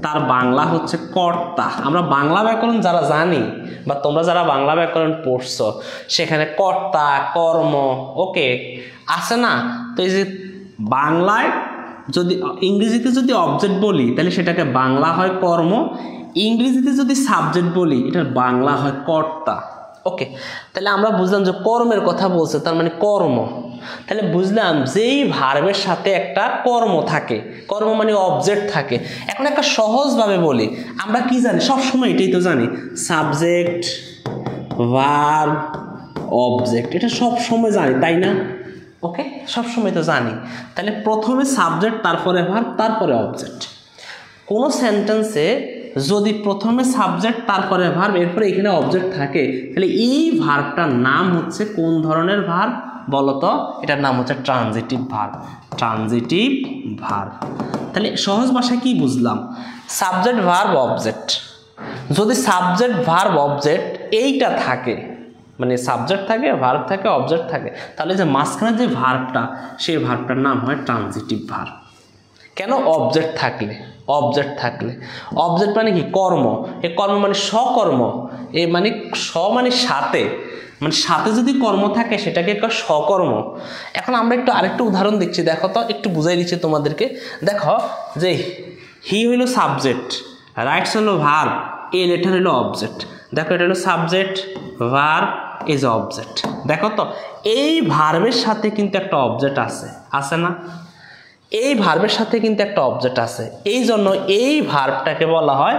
তার বাংলা হচ্ছে কর্তা। আমরা বাংলা ব্যাকরণ যারা জানি, বা তোমরা যারা বাংলা ব্যাকরণ পড়ছো, সেখানে কর্তা, কর্ম, ওকে আছে না? তো এই যে বাংলায় যদি, ইংরেজিতে যদি অবজেক্ট বলি তাহলে সেটাকে বাংলা হয় কর্ম, ইংরেজিতে যদি সাবজেক্ট বলি এটার বাংলা হয় কর্তা। ওকে, তাহলে আমরা বুঝলাম যে কর্মের কথা বলছে, তার মানে কর্ম। তাহলে বুঝলাম যেই ভার্বের সাথে একটা কর্ম থাকে, কর্ম মানে অবজেক্ট থাকে। এখন একটা সহজভাবে বলি, আমরা কি জানি? সবসময় এটাই তো জানি, সাবজেক্ট, ভার্ব, অবজেক্ট, এটা সবসময় জানি, তাই না? ওকে, সবসময় তো জানি। তাহলে প্রথমে সাবজেক্ট, তারপরে ভার্ব, তারপরে অবজেক্ট। কোনো সেন্টেন্সে যদি প্রথমে সাবজেক্ট তারপরে ভার্ব, এরপরে এখানে অবজেক্ট থাকে, তাহলে এই ভার্বটার নাম হচ্ছে কোন ধরনের ভার্ব বলতো? এটার নাম হচ্ছে ট্রানজিটিভ ভার্ব। Transitive verb. তাহলে সহজ ভাষায় কি বুঝলাম? Subject, verb, object. যদি সাবজেক্ট, ভার্ব, অবজেক্ট এইটা থাকে, মানে সাবজেক্ট থাকে, ভার্ব থাকে, অবজেক্ট থাকে, তাহলে যে মাঝখানে যে ভার্বটা, সেই ভার্বটার নাম হয় ট্রানজিটিভ ভার্ব। কেন? অবজেক্ট থাকলে। অবজেক্ট থাকলে, অবজেক্ট মানে কি? কর্ম। এই কর্ম মানে সকর্ম, এ মানে স মানে সাথে, মানে সাথে যদি কর্ম থাকে সেটাকে একটা সকর্ম। এখন আমরা একটু আরেকটু উদাহরণ দিচ্ছি, দেখো তো, একটু বুঝাই দিচ্ছি তোমাদেরকে। দেখো যে হি হইল সাবজেক্ট, রাইটস হলো ভার্ব, এ লেটার হলো অবজেক্ট। দেখো এটা হলো সাবজেক্ট, ভার্ব, ইজ অবজেক্ট। দেখো তো এই ভার্বের সাথে কিন্তু একটা অবজেক্ট আছে না? এই ভার্বের সাথে কিন্তু একটা অবজেক্ট আছে, এই জন্য এই ভার্বটাকে বলা হয়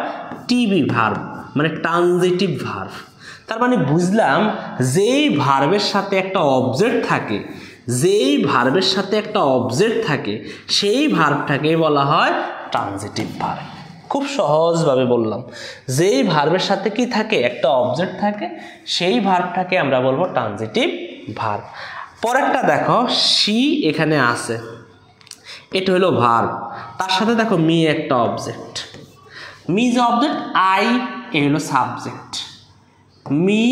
টিবি ভার্ব, মানে ট্রানজিটিভ ভার্ব। তার মানে বুঝলাম যেই ভার্বের সাথে একটা অবজেক্ট থাকে, যেই ভার্বের সাথে একটা অবজেক্ট থাকে সেই ভার্বটাকে বলা হয় ট্রানজিটিভ ভার্ব। খুব সহজভাবে বললাম, যেই ভার্বের সাথে কি থাকে, একটা অবজেক্ট থাকে, সেই ভার্বটাকে আমরা বলবো ট্রানজিটিভ ভার্ব। পরেরটা দেখো, সি এখানে আছে, এটা হলো ভার্ব, তার সাথে দেখো মি একটা অবজেক্ট, মি যে অবজেক্ট, আই এ হলো সাবজেক্ট, মি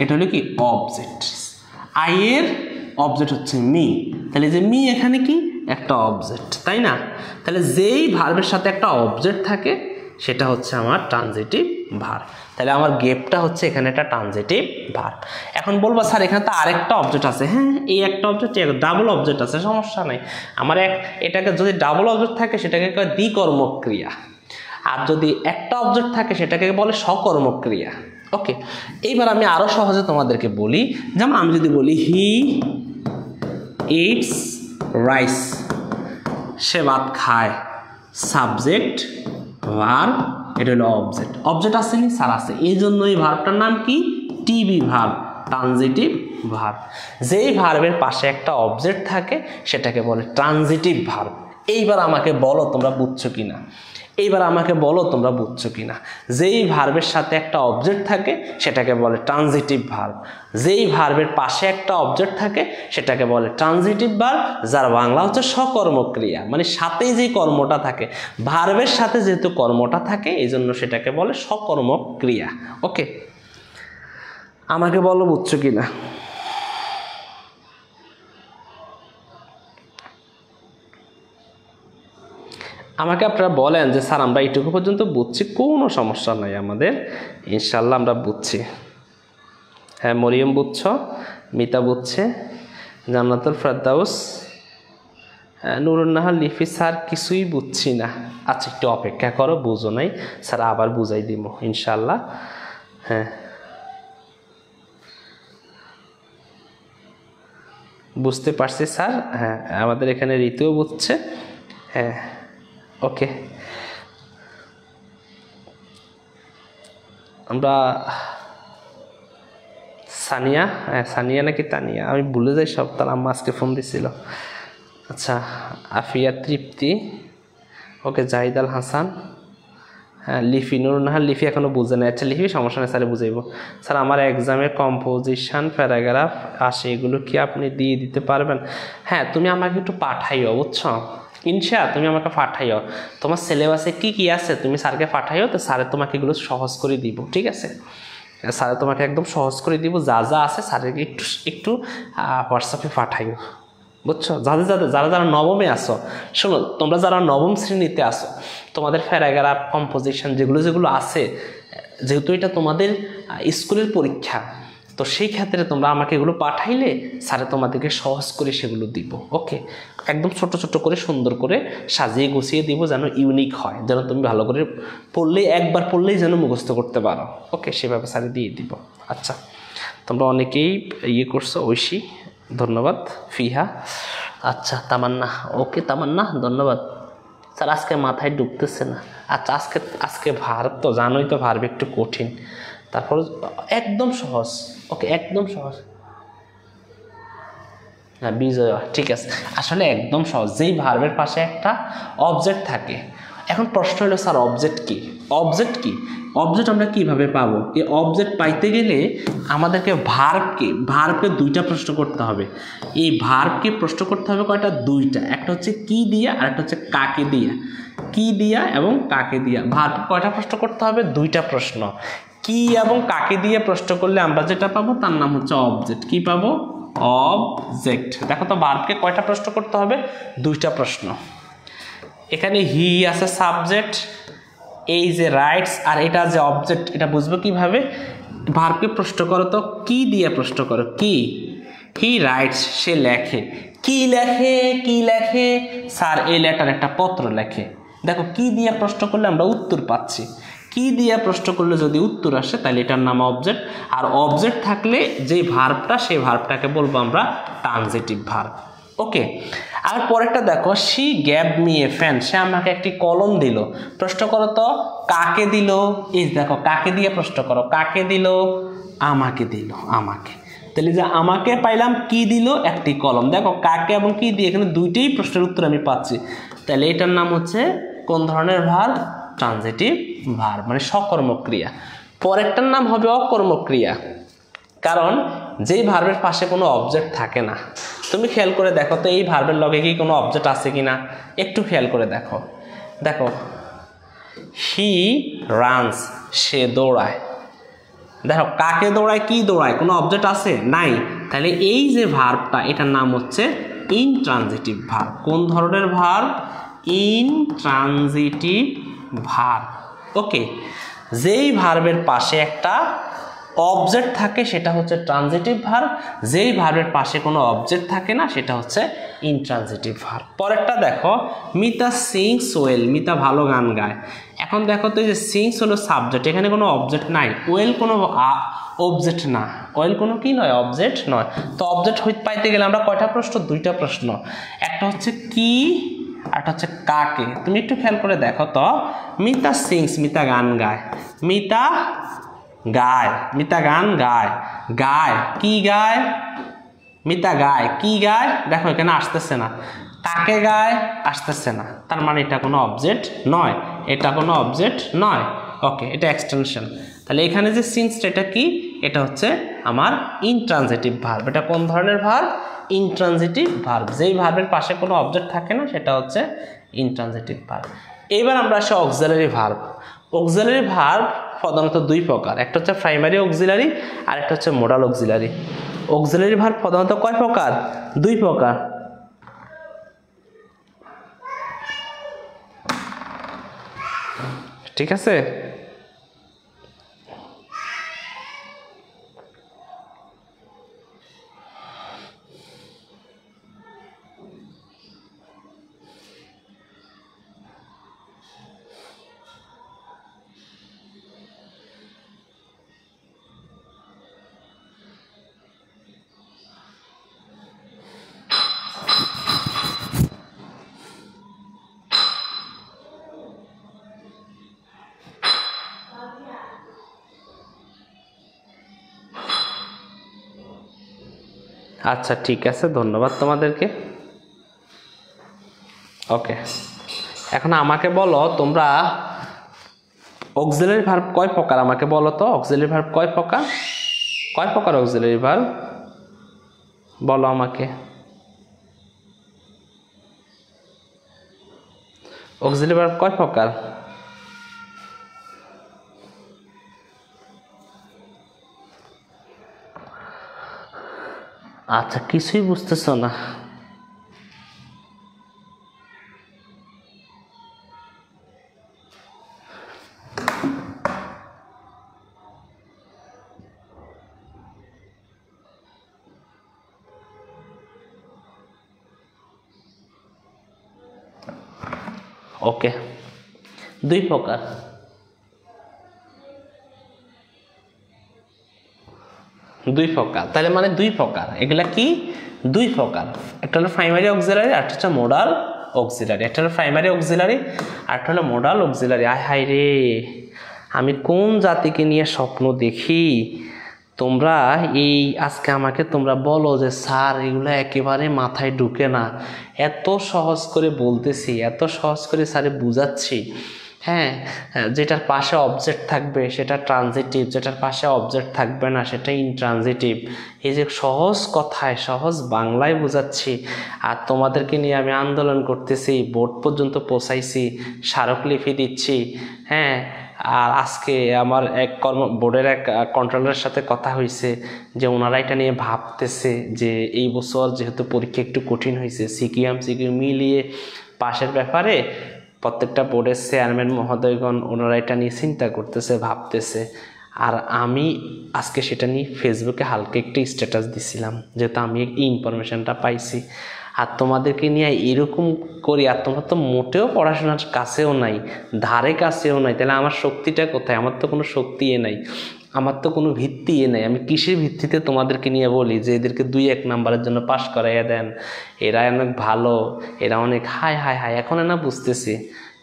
এটা হলো কি অবজেক্ট, আই এর অবজেক্ট হচ্ছে মি, তাহলে যে মি এখানে কি একটা অবজেক্ট, তাই না? তাহলে যেই ভার্বের সাথে একটা অবজেক্ট থাকে সেটা হচ্ছে আমার ট্রানজিটিভ ভার্ব। তাহলে আমার গেপটা হচ্ছে এখানে একটা ট্রানজিটিভ ভার্ব। এখন বলবো স্যার এখানে তো আরেকটা অবজেক্ট আছে। হ্যাঁ, এই একটা অবজেক্ট, ডাবল অবজেক্ট আছে, সমস্যা নাই। আমার এটাকে যদি ডাবল অবজেক্ট থাকে সেটাকে কয় দ্বিকর্মক ক্রিয়া, আর যদি একটা অবজেক্ট থাকে সেটাকে বলে সকর্মক ক্রিয়া। ওকে, এইবার আমি আরো সহজে তোমাদেরকে বলি, যেমন আমি যদি বলি হি ইটস রাইস, সে ভাত খায়, সাবজেক্ট ভার্ব, এটা হলো অবজেক্ট। অবজেক্ট আসেনি স্যার? আছে, এই জন্য এই ভার্বটার নাম কি? TB verb, transitive verb. যেই ভার্বের পাশে একটা অবজেক্ট থাকে সেটাকে বলে ট্রানজিটিভ ভার্ব। এইবার আমাকে বলো তোমরা বুঝছো কিনা, এইবার আমাকে বলো তোমরা বুঝছো কিনা। যেই ভার্বের সাথে একটা অবজেক্ট থাকে সেটাকে বলে ট্রানজিটিভ ভার্ব, যেই ভার্বের পাশে একটা অবজেক্ট থাকে সেটাকে বলে ট্রানজিটিভ ভার্ব, যার বাংলা হচ্ছে সকর্মক ক্রিয়া, মানে সাথেই যে কর্মটা থাকে, ভার্বের সাথে যেহেতু কর্মটা থাকে এই জন্য সেটাকে বলে সকর্মক ক্রিয়া। ওকে, আমাকে বলো বুঝছো কিনা। আমাকে আপনারা বলেন যে স্যার আমরা এইটুকু পর্যন্ত বুঝছি, কোনো সমস্যা নাই আমাদের, ইনশাল্লাহ আমরা বুঝছি। হ্যাঁ, মরিয়ম বুঝছ, মিতা বুঝছে, জান্নাতুল ফেরদাউস, নুরুন্নাহার, লিফি স্যার কিছুই বুঝছি না। আচ্ছা একটু অপেক্ষা করো, বুঝো নাই, স্যার আবার বুঝাই দিব ইনশাল্লাহ। হ্যাঁ, বুঝতে পারছি স্যার। হ্যাঁ, আমাদের এখানে ঋতুও বুঝছে। হ্যাঁ, ওকে, আমরা সানিয়া, হ্যাঁ সানিয়া নাকি তানিয়া, আমি ভুলে যাই সব, তার আম্মা আজকে ফোন দিছিল। আচ্ছা, আফিয়া, তৃপ্তি, ওকে, জাহিদ আল হাসান, হ্যাঁ লিফি, নুরুন্নাহার, লিফি এখনো বুঝে নেই। আচ্ছা লিফি সমস্যা নেই, স্যারে বুঝাইব। স্যার আমার এক্সামের কম্পোজিশন প্যারাগ্রাফ আসে, এগুলো কি আপনি দিয়ে দিতে পারবেন? হ্যাঁ, তুমি আমাকে একটু পাঠাইও, বুঝছো ইনশা, তুমি আমাকে পাঠাইও, তোমার সিলেবাসে কি কি আছে তুমি স্যারকে পাঠাইও, তো স্যারে তোমাকে এগুলো সহজ করে দিব, ঠিক আছে? স্যারে তোমাকে একদম সহজ করে দিব, যা যা আছে স্যারকে একটু একটু হোয়াটসঅ্যাপে পাঠাইও, বুঝছো? যারা যারা নবমে আসো, শোনো, তোমরা যারা নবম শ্রেণীতে আসো, তোমাদের প্যারাগ্রাফ, কম্পোজিশন যেগুলো আছে, যেহেতু এটা তোমাদের স্কুলের পরীক্ষা, তো সেই ক্ষেত্রে তোমরা আমাকে এগুলো পাঠাইলে স্যারে তোমাদেরকে সহজ করে সেগুলো দিব। ওকে, একদম ছোট ছোট করে সুন্দর করে সাজিয়ে গুছিয়ে দিব, যেন ইউনিক হয়, যেন তুমি ভালো করে পড়লেই, একবার পড়লেই যেন মুখস্থ করতে পারো। ওকে, সেভাবে স্যারে দিয়ে দিব। আচ্ছা, তোমরা অনেকেই ইয়ে করছো, ঐশী ধন্যবাদ, ফিহা, আচ্ছা তামান্না, ওকে তামান্না ধন্যবাদ। স্যার আজকে মাথায় ঢুকতেছে না। আচ্ছা, আজকে ভার্ব তো জানোই তো, ভার্ব একটু কঠিন, তারপর একদম সহজ। ওকে, একদম সহজ। হ্যাঁ, বিজয়, ঠিক আছে, আসলে একদম সহজ, যেই ভার্বের পাশে একটা অবজেক্ট থাকে। এখন প্রশ্ন হলো স্যার অবজেক্ট কি? অবজেক্ট কি? অবজেক্ট আমরা কিভাবে পাবো? এই অবজেক্ট পাইতে গেলে আমাদেরকে ভার্বকে দুইটা প্রশ্ন করতে হবে। এই ভার্বকে প্রশ্ন করতে হবে কয়টা? দুইটা। একটা হচ্ছে কি দিয়া, আর একটা হচ্ছে কাকে দিয়া। কি দিয়া এবং কাকে দিয়া, ভার্বকে কয়টা প্রশ্ন করতে হবে? দুইটা প্রশ্ন। কি এবং কাকে দিয়ে প্রশ্ন করলে আমরা যেটা পাবো তার নাম হচ্ছে অবজেক্ট। কি পাবো? অবজেক্ট। দেখো তো ভার্বকে কয়টা প্রশ্ন করতে হবে? দুইটা প্রশ্ন। এখানে হি আছে সাবজেক্ট, এই যে রাইটস, আর এটা যে অবজেক্ট, এটা বুঝবো কিভাবে? ভার্বকে প্রশ্ন করো তো কি দিয়ে প্রশ্ন করো? কি? হি রাইটস, সে লেখে। কি লেখে? কি লেখে? স্যার এই লেটার একটা পত্র লেখে। দেখো কি দিয়ে প্রশ্ন করলে আমরা উত্তর পাচ্ছি। কি দিয়ে প্রশ্ন করলে যদি উত্তর আসে তাহলে এটার নাম অবজেক্ট, আর অবজেক্ট থাকলে যে ভার্বটা সেই ভার্বটাকে বলবো আমরা ট্রানজিটিভ ভার্ব। ওকে, আর পরেরটা দেখো, she gave me a fan, সে আমাকে একটি কলম দিল। প্রশ্ন করো তো কাকে দিল, এই দেখো কাকে দিয়ে প্রশ্ন করো, কাকে দিল, আমাকে দিল, আমাকে। তাহলে যে আমাকে পাইলাম, কি দিল, একটি কলম। দেখো কাকে এবং কি দিয়ে এখানে দুইটাই প্রশ্নের উত্তর আমি পাচ্ছি, তাহলে এটার নাম হচ্ছে কোন ধরনের ভার্ব, ট্রানজিটিভ ভার্ব, মানে সকর্মক ক্রিয়া। পরেরটার নাম হবে অকর্মক ক্রিয়া, কারণ যেই ভার্বের পাশে কোনো অবজেক্ট থাকে না। তুমি খেয়াল করে দেখো তো এই ভার্বের লগে কি কোনো অবজেক্ট আছে কিনা, একটু খেয়াল করে দেখো। দেখো হি রানস, সে দৌড়ায়। দেখো কাকে দৌড়ায়, কি দৌড়ায়, কোনো অবজেক্ট আছে নাই, তাহলে এই যে ভার্বটা এটার নাম হচ্ছে ইনট্রানজিটিভ ভার্ব। কোন ধরনের ভার্ব, ইনট্রানজিটিভ ভার্ব। ওকে, যেই ভার্বের পাশে একটা অবজেক্ট থাকে সেটা হচ্ছে ট্রানজিটিভ ভার্ব, যেই ভার্বের পাশে কোনো অবজেক্ট থাকে না সেটা হচ্ছে ইনট্রানজিটিভ ভার্ব। পরেরটা দেখো, মিতা সিংস ওয়েল, মিতা ভালো গান গায়। এখন দেখো তো এই যে সিংস হলো সাবজেক্ট, এখানে কোনো অবজেক্ট নাই, ওয়েল কোনো অবজেক্ট না, ওয়েল কোনো কি নয়, অবজেক্ট নয়। তো অবজেক্ট পাইতে গেলে আমরা কয়টা প্রশ্ন, দুইটা প্রশ্ন, একটা হচ্ছে কি আর একটা হচ্ছে কাকে। তুমি একটু খেয়াল করে দেখো তো, মিতা সিংস, মিতা গান গায়, মিতা গায়, মিতা গান গায়, গায় কি গায়, মিতা গায় কি গায়, দেখো এখানে আসতেছে না, কাকে গায়, আসতেছে না, তার মানে এটা কোনো অবজেক্ট নয়, এটা কোনো অবজেক্ট নয়। ওকে, এটা এক্সটেনশন। তাহলে এখানে যে সিন্সটা এটা কি, এটা হচ্ছে আমার ইনট্রানজিটিভ ভার্ব। এটা কোন ধরনের ভার্ব, ইনট্রানজিটিভ ভার্ব। যেই ভার্বের পাশে কোনো অবজেক্ট থাকে না সেটা হচ্ছে ইনট্রানজিটিভ ভার্ব। এবার আমরা আসি অক্সিলারি ভার্ব। অক্সিলারি ভার্ব প্রধানত দুই প্রকার, একটা হচ্ছে প্রাইমারি অক্সিলারি আর একটা হচ্ছে মোডাল অক্সিলারি। অক্সিলারি ভার্ব প্রধানত কয় প্রকার, দুই প্রকার। ঠিক আছে, আচ্ছা ঠিক আছে, ধন্যবাদ তোমাদেরকে। ওকে, এখন আমাকে বলো তোমরা অক্সিলারি ভার্ব কয় প্রকার, আমাকে বলো তো অক্সিলারি ভার্ব কয় প্রকার, কয় প্রকার অক্সিলারি ভার্ব বলো আমাকে। অক্সিলারি ভার্ব কয় প্রকার, আচ্ছা কিছুই বুঝতেছ না। ওকে, দুই প্রকার। দুই প্রকার, তাহলে মানে দুই প্রকার, এগুলা কি দুই প্রকার, একটা হলো প্রাইমারি অক্সিলারি আর একটা হচ্ছে মোডাল অক্সিলারি। একটা হলো প্রাইমারি অক্সিলারি আর একটা হলো মোডাল অক্সিলারি। আয় হায় রে, আমি কোন জাতিকে নিয়ে স্বপ্ন দেখি। তোমরা এই আজকে আমাকে তোমরা বলো যে স্যার এগুলো একেবারে মাথায় ঢুকে না, এত সহজ করে বলতেছি, এত সহজ করে স্যারে বুঝাচ্ছি, হ্যাঁ, যেটার পাশে অবজেক্ট থাকবে সেটা ট্রানজিটিভ, যেটার পাশে অবজেক্ট থাকবে না সেটা ইনট্রানজিটিভ। এই যে সহজ কথায় সহজ বাংলায় বোঝাচ্ছি, আর তোমাদেরকে নিয়ে আমি আন্দোলন করতেছি, বোর্ড পর্যন্ত পৌঁছাইছি, স্মারকলিপি দিচ্ছি, হ্যাঁ। আর আজকে আমার এক বোর্ডের এক কন্ট্রোলারের সাথে কথা হয়েছে যে ওনারা এটা নিয়ে ভাবতেছে যে এই বছর যেহেতু পরীক্ষা একটু কঠিন হয়েছে, সিকিউ এমসিকিউ মিলিয়ে পাশের ব্যাপারে প্রত্যেকটা বোর্ডের চেয়ারম্যান মহোদয়গণ ওনারা এটা নিয়ে চিন্তা করতেছে, ভাবতেছে। আর আমি আজকে সেটা নিয়ে ফেসবুকে হালকা একটি স্ট্যাটাস দিছিলাম, যেহেতু আমি এই ইনফরমেশনটা পাইছি। আর তোমাদেরকে নিয়ে এরকম করি, আর তোমরা তো মোটেও পড়াশোনার কাছেও নাই, ধারে কাছেও নাই, তাহলে আমার শক্তিটা কোথায়? আমার তো কোনো শক্তি নাই, আমার তো কোনো ভিত্তি নাই। আমি কিসের ভিত্তিতে তোমাদেরকে নিয়ে বলি যে এদেরকে 2-1 নাম্বারের জন্য পাশ করাইয়া দেন, এরা অনেক ভালো, এরা অনেক হাই হাই হাই। এখন না বুঝতেছি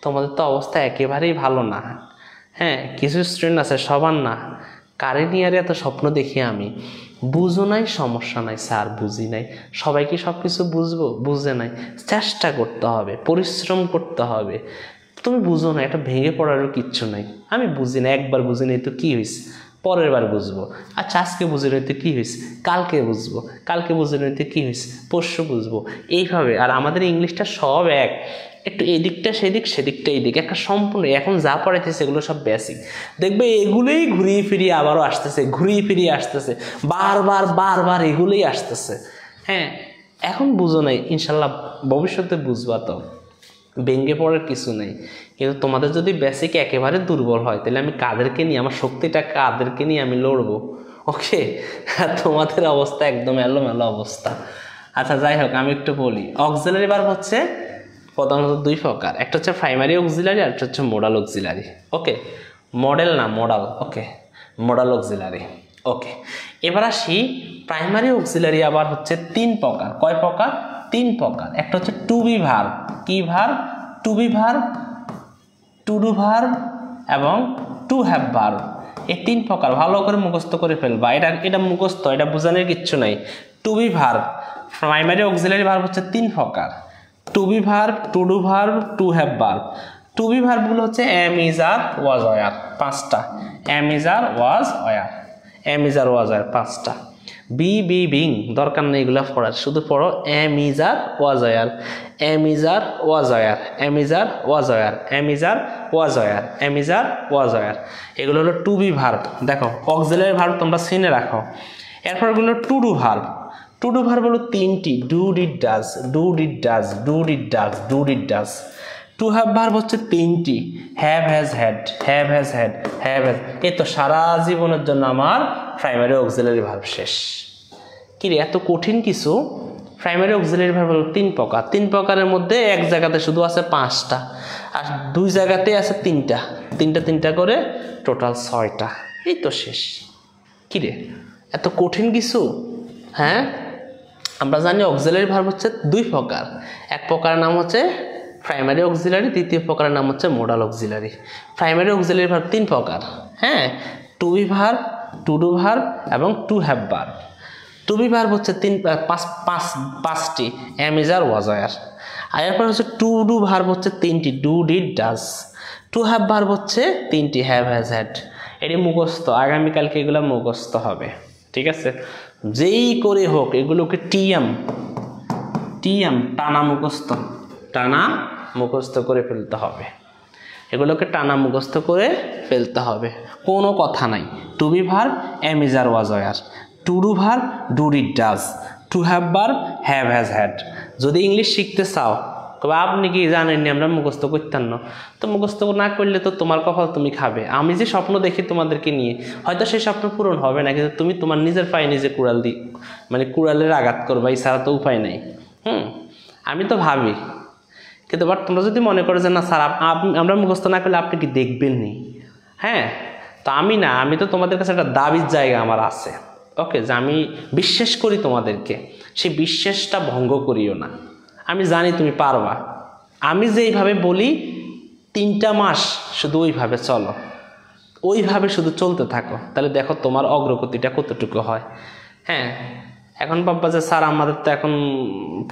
তোমাদের তো অবস্থা একেবারেই ভালো না। হ্যাঁ, কিছু স্টুডেন্ট আছে, সবার না। কারে নিয়ে আর এত স্বপ্ন দেখি আমি? বুঝো নাই, সমস্যা নাই স্যার, বুঝি নাই। সবাই কি সব কিছু বুঝবো? বুঝে নাই। চেষ্টা করতে হবে, পরিশ্রম করতে হবে। তুমি বুঝো না, এটা ভেঙে পড়ারও কিচ্ছু নাই। আমি বুঝি না, একবার বুঝি নাই তো কী হয়েছে, পরের বার বুঝবো। আচ্ছা, আজকে বুঝে নিতে কী হয়েছে, কালকে বুঝবো, কালকে বুঝে নিতে কী হয়েছে, পরশু বুঝবো, এইভাবে। আর আমাদের ইংলিশটা সব একটু এদিকটা সেদিক, সেদিকটা এইদিক, একটা সম্পূর্ণ। এখন যা পড়াইতেছে এগুলো সব বেসিক, দেখবে এগুলোই ঘুরিয়ে ফিরিয়ে আবারও আসতেছে, ঘুরিয়ে ফিরিয়ে আসতেছে, বারবার বারবার এগুলোই আসতেছে। হ্যাঁ, এখন বুঝো নাই, ইনশাল্লাহ ভবিষ্যতে বুঝবা। তো ভেঙে পড়ার কিছু নেই। কিন্তু তোমাদের যদি বেসিক একেবারে দুর্বল হয়, তাহলে আমি কাদেরকে নিয়ে, আমার শক্তিটা কাদেরকে নিয়ে আমি লড়বো? ওকে, তোমাদের অবস্থা একদম এলোমেলো অবস্থা। আচ্ছা, যাই হোক, আমি একটু বলি। অক্সিলারি ভার্ব হচ্ছে প্রধানত 2 প্রকার, একটা হচ্ছে প্রাইমারি অক্সিলারি, আর একটা হচ্ছে মোডাল অক্সিলারি। ওকে, মডেল না মোডাল। ওকে, মোডাল অক্সিলারি। ওকে, এবার আসি প্রাইমারি অক্সিলারি আবার হচ্ছে 3 প্রকার। কয় প্রকার? 3 প্রকার। একটা হচ্ছে টু বি ভার্ব। কি verb? To be verb, to do verb এবং টু হ্যাভ ভার্ব। এই 3 প্রকার ভালো করে মুখস্থ করে ফেলবা। এটা মুখস্থ, এটা বোঝানোর কিচ্ছু নাই। To be verb, primary auxiliary verb হচ্ছে 3 প্রকার। To be verb, to do verb, to have verb. To be ভার্বগুলো হচ্ছে am, is, are, was, were. 5টা। Am, is, are, was, were. Am, is, are, was, were 5টা। Be, be, being দরকার নেই এগুলো পড়ার, শুধু পড়ো am, is, are, was, were. Am, is, are, was, were. Am, is, are, was, were. Am, is, are, was, were. Am, is, are, was, were. এগুলো হলো to be verb. দেখো, auxiliary verb তোমরা চিনে রাখো। এরপর এগুলো to do verb. To do verb হলো 3টি। Do, did, does, do, did, does, do, did, does, do, did, does. To have verb হচ্ছে 3টি। Have, has, had, have, has, had, have, has. এই তো সারা জীবনের জন্য আমার প্রাইমারি অক্সিলারি ভার্ব শেষ। কি রে, এত কঠিন কিছু? প্রাইমারি অক্সিলারি ভার্ব হলো 3 প্রকার। 3 প্রকারের মধ্যে এক জায়গাতে শুধু আছে 5টা, আর 2 জায়গাতে আছে 3টা। 3টা করে টোটাল 6টা। এই তো শেষ। কি রে, এত কঠিন কিছু? হ্যাঁ, আমরা জানি অক্সিলারি ভার্ব হচ্ছে 2 প্রকার। এক প্রকারের নাম হচ্ছে প্রাইমারি অক্সিলারি, দ্বিতীয় প্রকারের নাম হচ্ছে modal auxiliary. Primary auxiliary verb 3 প্রকার। হ্যাঁ, to be verb, to do verb এবং to have verb. To be verb হচ্ছে 5টি। Am, is, are, was, were. আর এরপর হচ্ছে টু ডু ভার্ব হচ্ছে 3টি। Do, did, does. To have verb হচ্ছে 3টি। Have, has, had. এটি মুখস্থ, আগামীকালকে এগুলো মুখস্থ হবে। ঠিক আছে, যেই করে হোক এগুলোকে টিএম টানা মুখস্থ করে ফেলতে হবে। এগুলোকে টানা মুখস্থ করে ফেলতে হবে, কোনো কথা নাই। To be verb am, is, are, was, were. To do verb do, did, does. To have verb have, has, had. যদি ইংলিশ শিখতে চাও, তবে আপনি কি জানেননি আমরা মুখস্থ করতাম না, তো মুখস্থ না করলে তো তোমার কপাল তুমি খাবে। আমি যে স্বপ্ন দেখি তোমাদেরকে নিয়ে, হয়তো সেই স্বপ্ন পূরণ হবে না, কিন্তু তুমি তোমার নিজের পায়ে নিজে কুড়ালের আঘাত করবা, এছাড়া তো উপায় নেই। আমি তো ভাবি, কিন্তু বাট তোমরা যদি মনে করো যে না স্যার আমরা মুখস্থ না করলে আপনি কি দেখবেন নি, হ্যাঁ, তো আমি তো তোমাদের কাছে একটা দাবির জায়গা আমার আছে। ওকে, যে আমি বিশ্বাস করি তোমাদেরকে, সেই বিশ্বাসটা ভঙ্গ করিও না। আমি জানি তুমি পারবা। আমি যেইভাবে বলি 3টা মাস শুধু ওইভাবে চলো, ওইভাবে শুধু চলতে থাকো, তাহলে দেখো তোমার অগ্রগতিটা কতটুকু হয়। হ্যাঁ, এখন ভাববা যে স্যার আমাদের তো এখন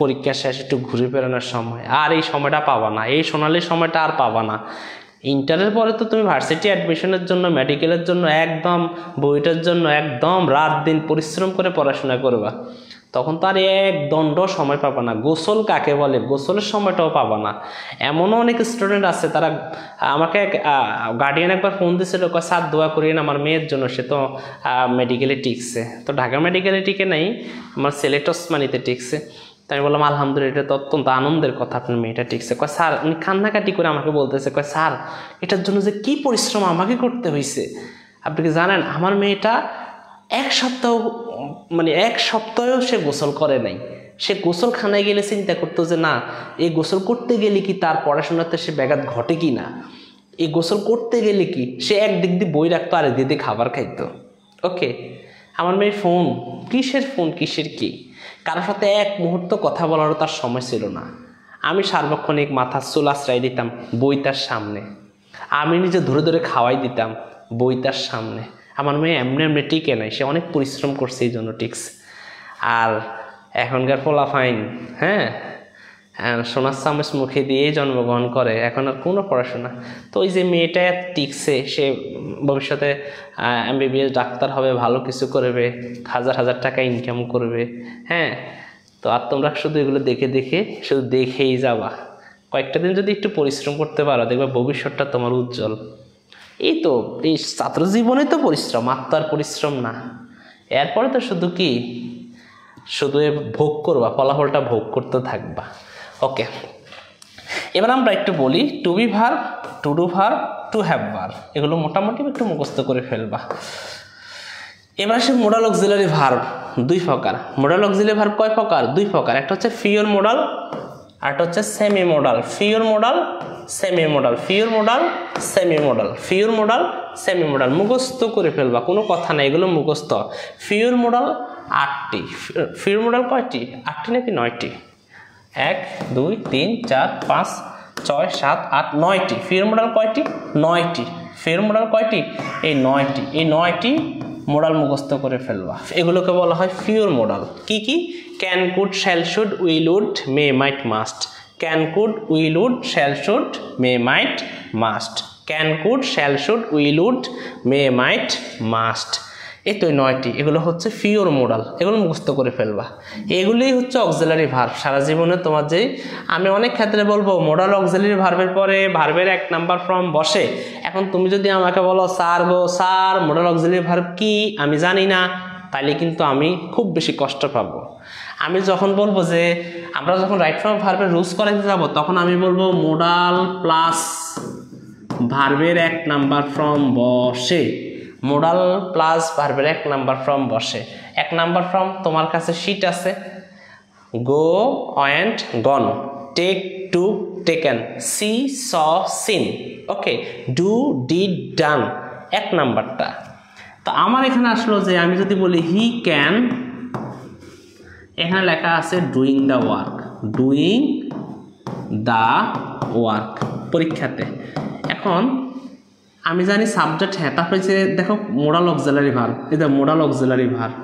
পরীক্ষা শেষ, একটু ঘুরে বেড়ানোর সময়, আর এই সময়টা পাবা না, এই সোনালি সময়টা আর পাবা না। ইন্টারের পরে তো তুমি ভার্সিটি অ্যাডমিশনের জন্য, মেডিকেলের জন্য একদম, বইটার জন্য একদম রাত দিন পরিশ্রম করে পড়াশোনা করবা, তখন তো আর এক দণ্ড সময় পাবা না। গোসল কাকে বলে, গোসলের সময়টাও পাবা না। এমনও অনেক স্টুডেন্ট আছে, তারা আমাকে গার্ডিয়ান একবার ফোন দিয়েছিল, স্যার দোয়া করিয়েন আমার মেয়ের জন্য, সে তো মেডিকেলে টিকছে। তো ঢাকা মেডিকেলে টিকে নেই, আমার সিলেট ওসমানীতে টিকছে। তো আমি বললাম আলহামদুলিল্লাহ, এটা তো অত্যন্ত আনন্দের কথা, আপনার মেয়েটা ঠিকছে। স্যার, উনি কান্নাকাটি করে আমাকে বলতেছে, স্যার এটার জন্য যে কি পরিশ্রম আমাকে করতে হয়েছে, আপনি কি জানেন আমার মেয়েটা এক সপ্তাহেও সে গোসল করে নাই। সে গোসলখানায় গেলে চিন্তা করতো যে না, এই গোসল করতে গেলে কি তার পড়াশোনাতে সে ব্যাঘাত ঘটে কি না, এই গোসল করতে গেলে কি সে একদিক দিয়ে বই রাখতো আর একদিক দিয়ে খাবার খাইতো। ওকে, আমার মেয়ে ফোন, কিসের ফোন, কিসের কি, কারোর সাথে এক মুহূর্ত কথা বলারও তার সময় ছিল না। আমি সার্বক্ষণিক মাথা চুল আশ্রয় দিতাম, বই তার সামনে, আমি নিজে ধরে ধরে খাওয়াই দিতাম, বই তার সামনে। আমার মেয়ে এমনি এমনি টিকে নাই, সে অনেক পরিশ্রম করছে এই জন্য টিকছে। আর এখনকার পোলাপাইন, হ্যাঁ, সোনার চামচ মুখে দিয়েই জন্মগ্রহণ করে, এখন আর কোনো পড়াশোনা। তো ওই যে মেয়েটা টিকছে, সে ভবিষ্যতে MBBS ডাক্তার হবে, ভালো কিছু করবে, হাজার হাজার টাকা ইনকাম করবে, হ্যাঁ। তো আর তোমরা শুধু এগুলো দেখে দেখে শুধু দেখেই যাবা, কয়েকটা দিন যদি একটু পরিশ্রম করতে পারো দেখবা ভবিষ্যৎটা তোমার উজ্জ্বল। এই তো এই ছাত্র জীবনে তো পরিশ্রম, আত্মার পরিশ্রম না। এরপরে তো শুধু কি, শুধু ভোগ করবা, ফলাফলটা ভোগ করতে থাকবা। ওকে, এবার আমরা একটু বলি to be verb, to do verb, to have verb, এগুলো মোটামুটি একটু মুখস্থ করে ফেলবা। এবার সে মোডাল অক্সিলারি ভার্ব দুই প্রকার। মোডাল অক্সিলারি ভার্ব কয় প্রকার? দুই প্রকার। একটা হচ্ছে ফিওর মোডাল, আর একটা হচ্ছে semi modal. Pure modal, semi modal, pure modal, semi modal, pure modal, semi modal, মুখস্থ করে ফেলবা, কোনো কথা নাই, এগুলো মুখস্থ। ফিওর মোডাল 8টি। ফিওর মোডাল কয়টি? 8টি নাকি 9টি? 1 2 3 4 5 6 7 8 9টি। ফিওর মোডাল কয়টি? 9টি। ফিওর মোডাল কয়টি? এই 9টি। এই 9টি মোডাল মুখস্থ করে ফেলবা, এগুলোকে বলা হয় ফিওর মোডাল। কি কি? Can, could, shall, should, will, would, may, might, must. Can, could, will, would, shall, should, may, might, must. Can, could, shall, should, will, would, may, might, must. এই তো 9টি, এগুলো হচ্ছে ফিওর মোডাল, এগুলো মুখস্থ করে ফেলবা। এগুলোই হচ্ছে অক্সিলারি ভার্ব। সারা জীবনে তোমার যে, আমি অনেক ক্ষেত্রে বলবো মোডাল অক্সিলারি ভার্বের পরে ভার্বের 1 নাম্বার ফর্ম বসে। এখন তুমি যদি আমাকে বলো স্যার গো স্যার মোডাল অক্সিলারি ভার্ব কি আমি জানি না, তাইলে কিন্তু আমি খুব বেশি কষ্ট পাবো। আমি যখন বলবো যে আমরা যখন রাইট ফর্ম ভার্বের রুলস করাতে যাব, তখন আমি বলবো মোডাল প্লাস ভার্বের 1 নাম্বার ফর্ম বসে। মোডাল প্লাস ভার্বের 1 নাম্বার ফর্ম বসে। 1 নাম্বার ফর্ম তোমার কাছে শীট আছে, go, went, gone, take, took, taken, see, saw, seen. Okay, do, did, done, 1 নাম্বারটা। তো আমার এখানে আসলো যে আমি যদি বলি হি ক্যান, এখানে লেখা আছে doing the work, doing the work পরীক্ষাতে। এখন আমি জানি সাবজেক্ট, হ্যাঁ, তারপরে যে দেখো মোডাল অক্সিলারি ভার্ব, এই যে মোডাল অক্সিলারি ভার্ব,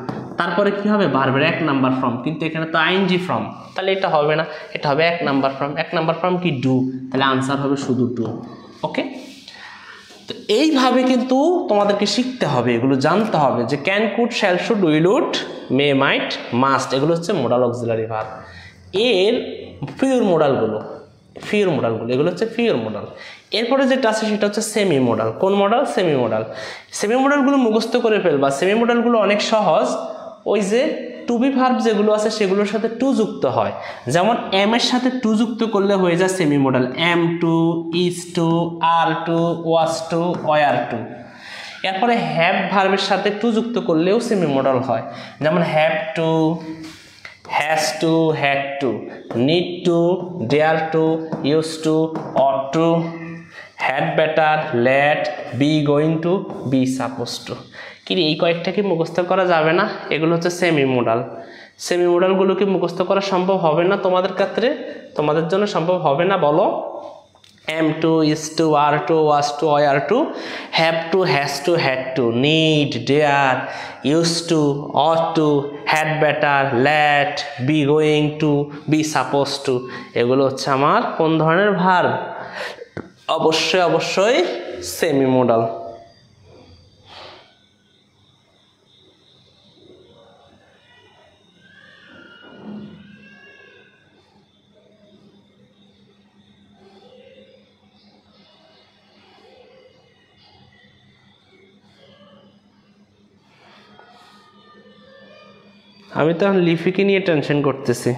তারপরে কি হবে? ভার্বের 1 নাম্বার ফর্ম, কিন্তু এখানে তো আইএনজি ফর্ম, তাহলে এটা হবে না, এটা হবে 1 নাম্বার ফর্ম। 1 নাম্বার ফর্ম কি? ডু, তাহলে আনসার হবে শুধু ডু। ওকে, তো এইভাবে কিন্তু তোমাদেরকে শিখতে হবে, এগুলো জানতে হবে যে can, could, shall, should, will, would, may, might, must, এগুলো হচ্ছে মোডাল অক্সিলারি ভার্ব। এর ফিওর মোডালগুলো, ফিওর মোডালগুলো, এগুলো হচ্ছে ফিওর মোডাল। এরপরে যেটা আছে সেটা হচ্ছে সেমি মোডাল। কোন মডাল? Semi modal. সেমি মোডালগুলো মুখস্থ করে ফেলবা। সেমি মোডালগুলো অনেক সহজ। ওই যে টু বি ভার্ব যেগুলো আছে সেগুলোর সাথে টু যুক্ত হয়, যেমন এম এর সাথে টু যুক্ত করলে হয়ে যায় semi modal. Am to, is to, are to, was to, were to. এরপরে হ্যাভ ভার্বের সাথে টু যুক্ত করলেও সেমি মোডাল হয়, যেমন have to, has to, had to, need to, dare to, used to, ought to, had better, let, be going to, be supposed to। কি এই কয়েকটা কি মুখস্থ করা যাবে না? এগুলো হচ্ছে সেমি মোডাল। সেমি মোডালগুলো কি মুখস্থ করা সম্ভব হবে না তোমাদের ক্ষেত্রে? তোমাদের জন্য সম্ভব হবে না? বলো। am to, is to, are to, was to, were to, have to, has to, had to, need, dare, used to, ought to, had better, let, be going to, be supposed to। এগুলো হচ্ছে আমার কোন ধরনের verb? অবশ্যই অবশ্যই semi modal. আমি তো এখন লিপিকে নিয়ে টেনশন করতেছি।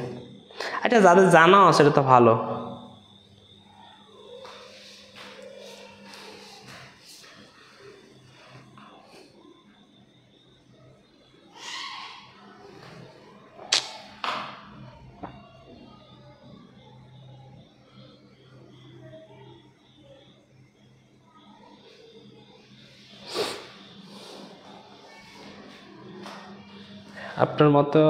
আচ্ছা, যাদের জানা আছে সেটা তো ভালো। আপনার মতো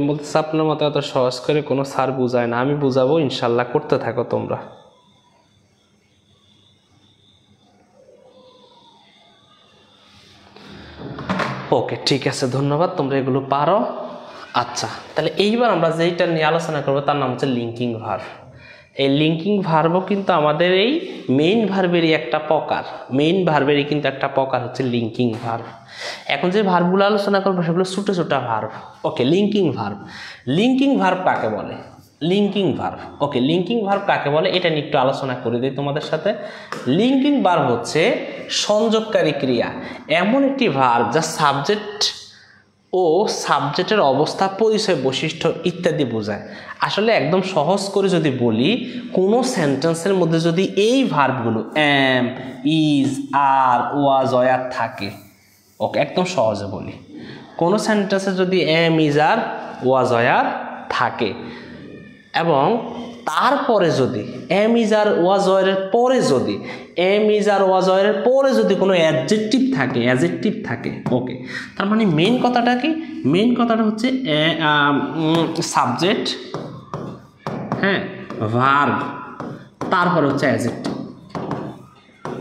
বলতেছে আপনার মতো এত সহজ করে কোনো স্যার বুঝায় না, আমি বুঝাবো, ইনশাল্লাহ করতে থাকো তোমরা। ওকে, ঠিক আছে, ধন্যবাদ, তোমরা এগুলো পারো। আচ্ছা, তাহলে এইবার আমরা যেইটা নিয়ে আলোচনা করবো তার নাম হচ্ছে লিঙ্কিং ভার্ব। এই লিঙ্কিং ভার্বও কিন্তু আমাদের এই মেইন ভার্বেরই একটা প্রকার, মেইন ভার্বেরই কিন্তু একটা প্রকার হচ্ছে লিঙ্কিং ভার্ব। এখন যে ভার্বগুলো আলোচনা করবো সেগুলো ছোটো ছোটো verb. Okay, linking verb. Linking verb কাকে বলে? Linking verb. Okay, linking verb কাকে বলে এটা নিয়ে একটু আলোচনা করে দিই তোমাদের সাথে। লিঙ্কিং ভার্ব হচ্ছে সংযোগকারী ক্রিয়া, এমন একটি ভার্ব যা সাবজেক্ট ও সাবজেক্টের অবস্থা, পরিচয়, বৈশিষ্ট্য ইত্যাদি বোঝায়। আসলে একদম সহজ করে যদি বলি, কোনো সেন্টেন্সের মধ্যে যদি এই ভার্বগুলো am, is, are, was, were থাকে, ওকে একদম সহজে বলি, কোনো সেন্টেন্সে যদি am, is, are, was, were থাকে এবং তারপরে যদি এম, ইজ, আর, ওয়াজ, ওয়ারের পরে যদি এম, ইজ, আর, ওয়াজ, ওয়ারের পরে যদি কোনো অ্যাডজেক্টিভ থাকে, ওকে, তার মানে মেইন কথাটা কি? মেইন কথাটা হচ্ছে সাবজেক্ট, হ্যাঁ, ভার্ব, তারপরে হচ্ছে অ্যাডজেক্টিভ।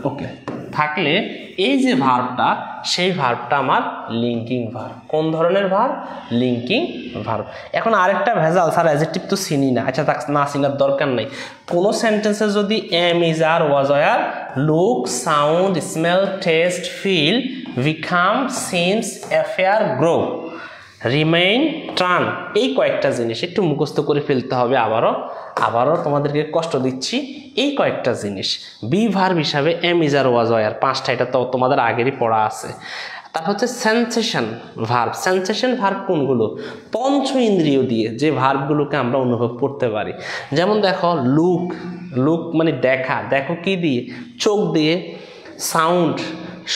ওকে, থাকলে এই যে ভার্বটা, সেই ভার্বটা আমার লিঙ্কিং ভার্ব। কোন ধরনের ভার্ব? Linking verb. এখন আরেকটা ভেজাল, স্যার অ্যাডজেক্টিভ তো চিনি না। আচ্ছা, তা না চিনার দরকার নেই। কোনো সেন্টেন্সে যদি am, is, are, was, were, look, sound, smell, taste, feel, become, seems, appear, grow, remain, turn, এই কয়েকটা জিনিস একটু মুখস্থ করে ফেলতে হবে। আবারও তোমাদেরকে কষ্ট দিচ্ছি। এই কয়েকটা জিনিস বি ভার্ব হিসাবে am, is, are, was, were, পাঁচটা, এটা তো তোমাদের আগেরই পড়া আছে। তারপর হচ্ছে সেন্সেশন ভার্ব। সেন্সেশন ভার্ব কোনগুলো? পঞ্চ ইন্দ্রিয় দিয়ে যে ভার্বগুলোকে আমরা অনুভব করতে পারি। যেমন দেখো, লুক মানে দেখা, দেখো কি দিয়ে? চোখ দিয়ে। সাউন্ড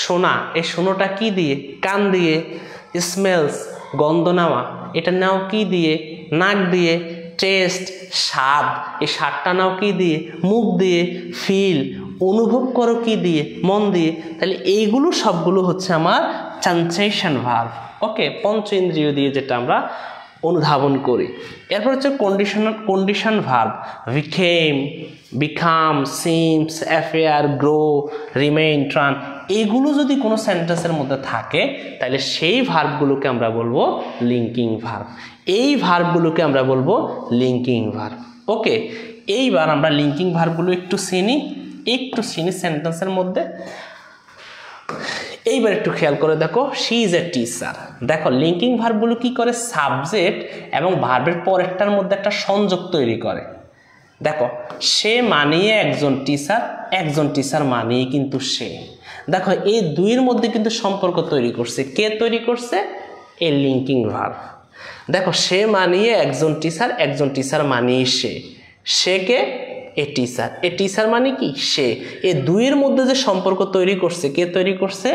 শোনা, এই শোনোটা কি দিয়ে? কান দিয়ে। স্মেলস গন্ধ নেওয়া, এটা নাও কি দিয়ে? নাক দিয়ে। টেস্ট স্বাদ, এই স্বাদটা নাও কি দিয়ে? মুখ দিয়ে। ফিল অনুভব করো কি দিয়ে? মন দিয়ে। তাহলে এইগুলো সবগুলো হচ্ছে আমার সেন্সেশন ভার্ব। ওকে, পঞ্চ ইন্দ্রিয় দিয়ে যেটা আমরা অনুধাবন করি। এরপর হচ্ছে condition verb. Become, seems, appear, grow, remain, turn, এইগুলো যদি কোনো সেন্টেন্সের মধ্যে থাকে তাহলে সেই ভার্বগুলোকে আমরা বলবো লিঙ্কিং ভার্ব। এই ভার্বগুলোকে আমরা বলবো লিঙ্কিং ভার্ব। ওকে, এইবার আমরা লিঙ্কিং ভার্বগুলো একটু চিনি সেন্টেন্সের মধ্যে। এইবার একটু খেয়াল করে দেখো, শি ইজ এ টিচার। দেখো লিঙ্কিং ভার্বগুলো কি করে? সাবজেক্ট এবং ভার্বের পরেরটার মধ্যে একটা সংযোগ তৈরি করে। দেখো, সে মানিয়ে একজন টিচার মানিয়ে কিন্তু সে। দেখো, এই দুইয়ের মধ্যে কিন্তু সম্পর্ক তৈরি করছে। কে তৈরি করছে? এই লিঙ্কিং ভার্ব। দেখো, সে মানিয়ে একজন টিচার মানিয়ে সে কে? এ টিচার মানে কি? সে। এই দুইয়ের মধ্যে যে সম্পর্ক তৈরি করছে, কে তৈরি করছে?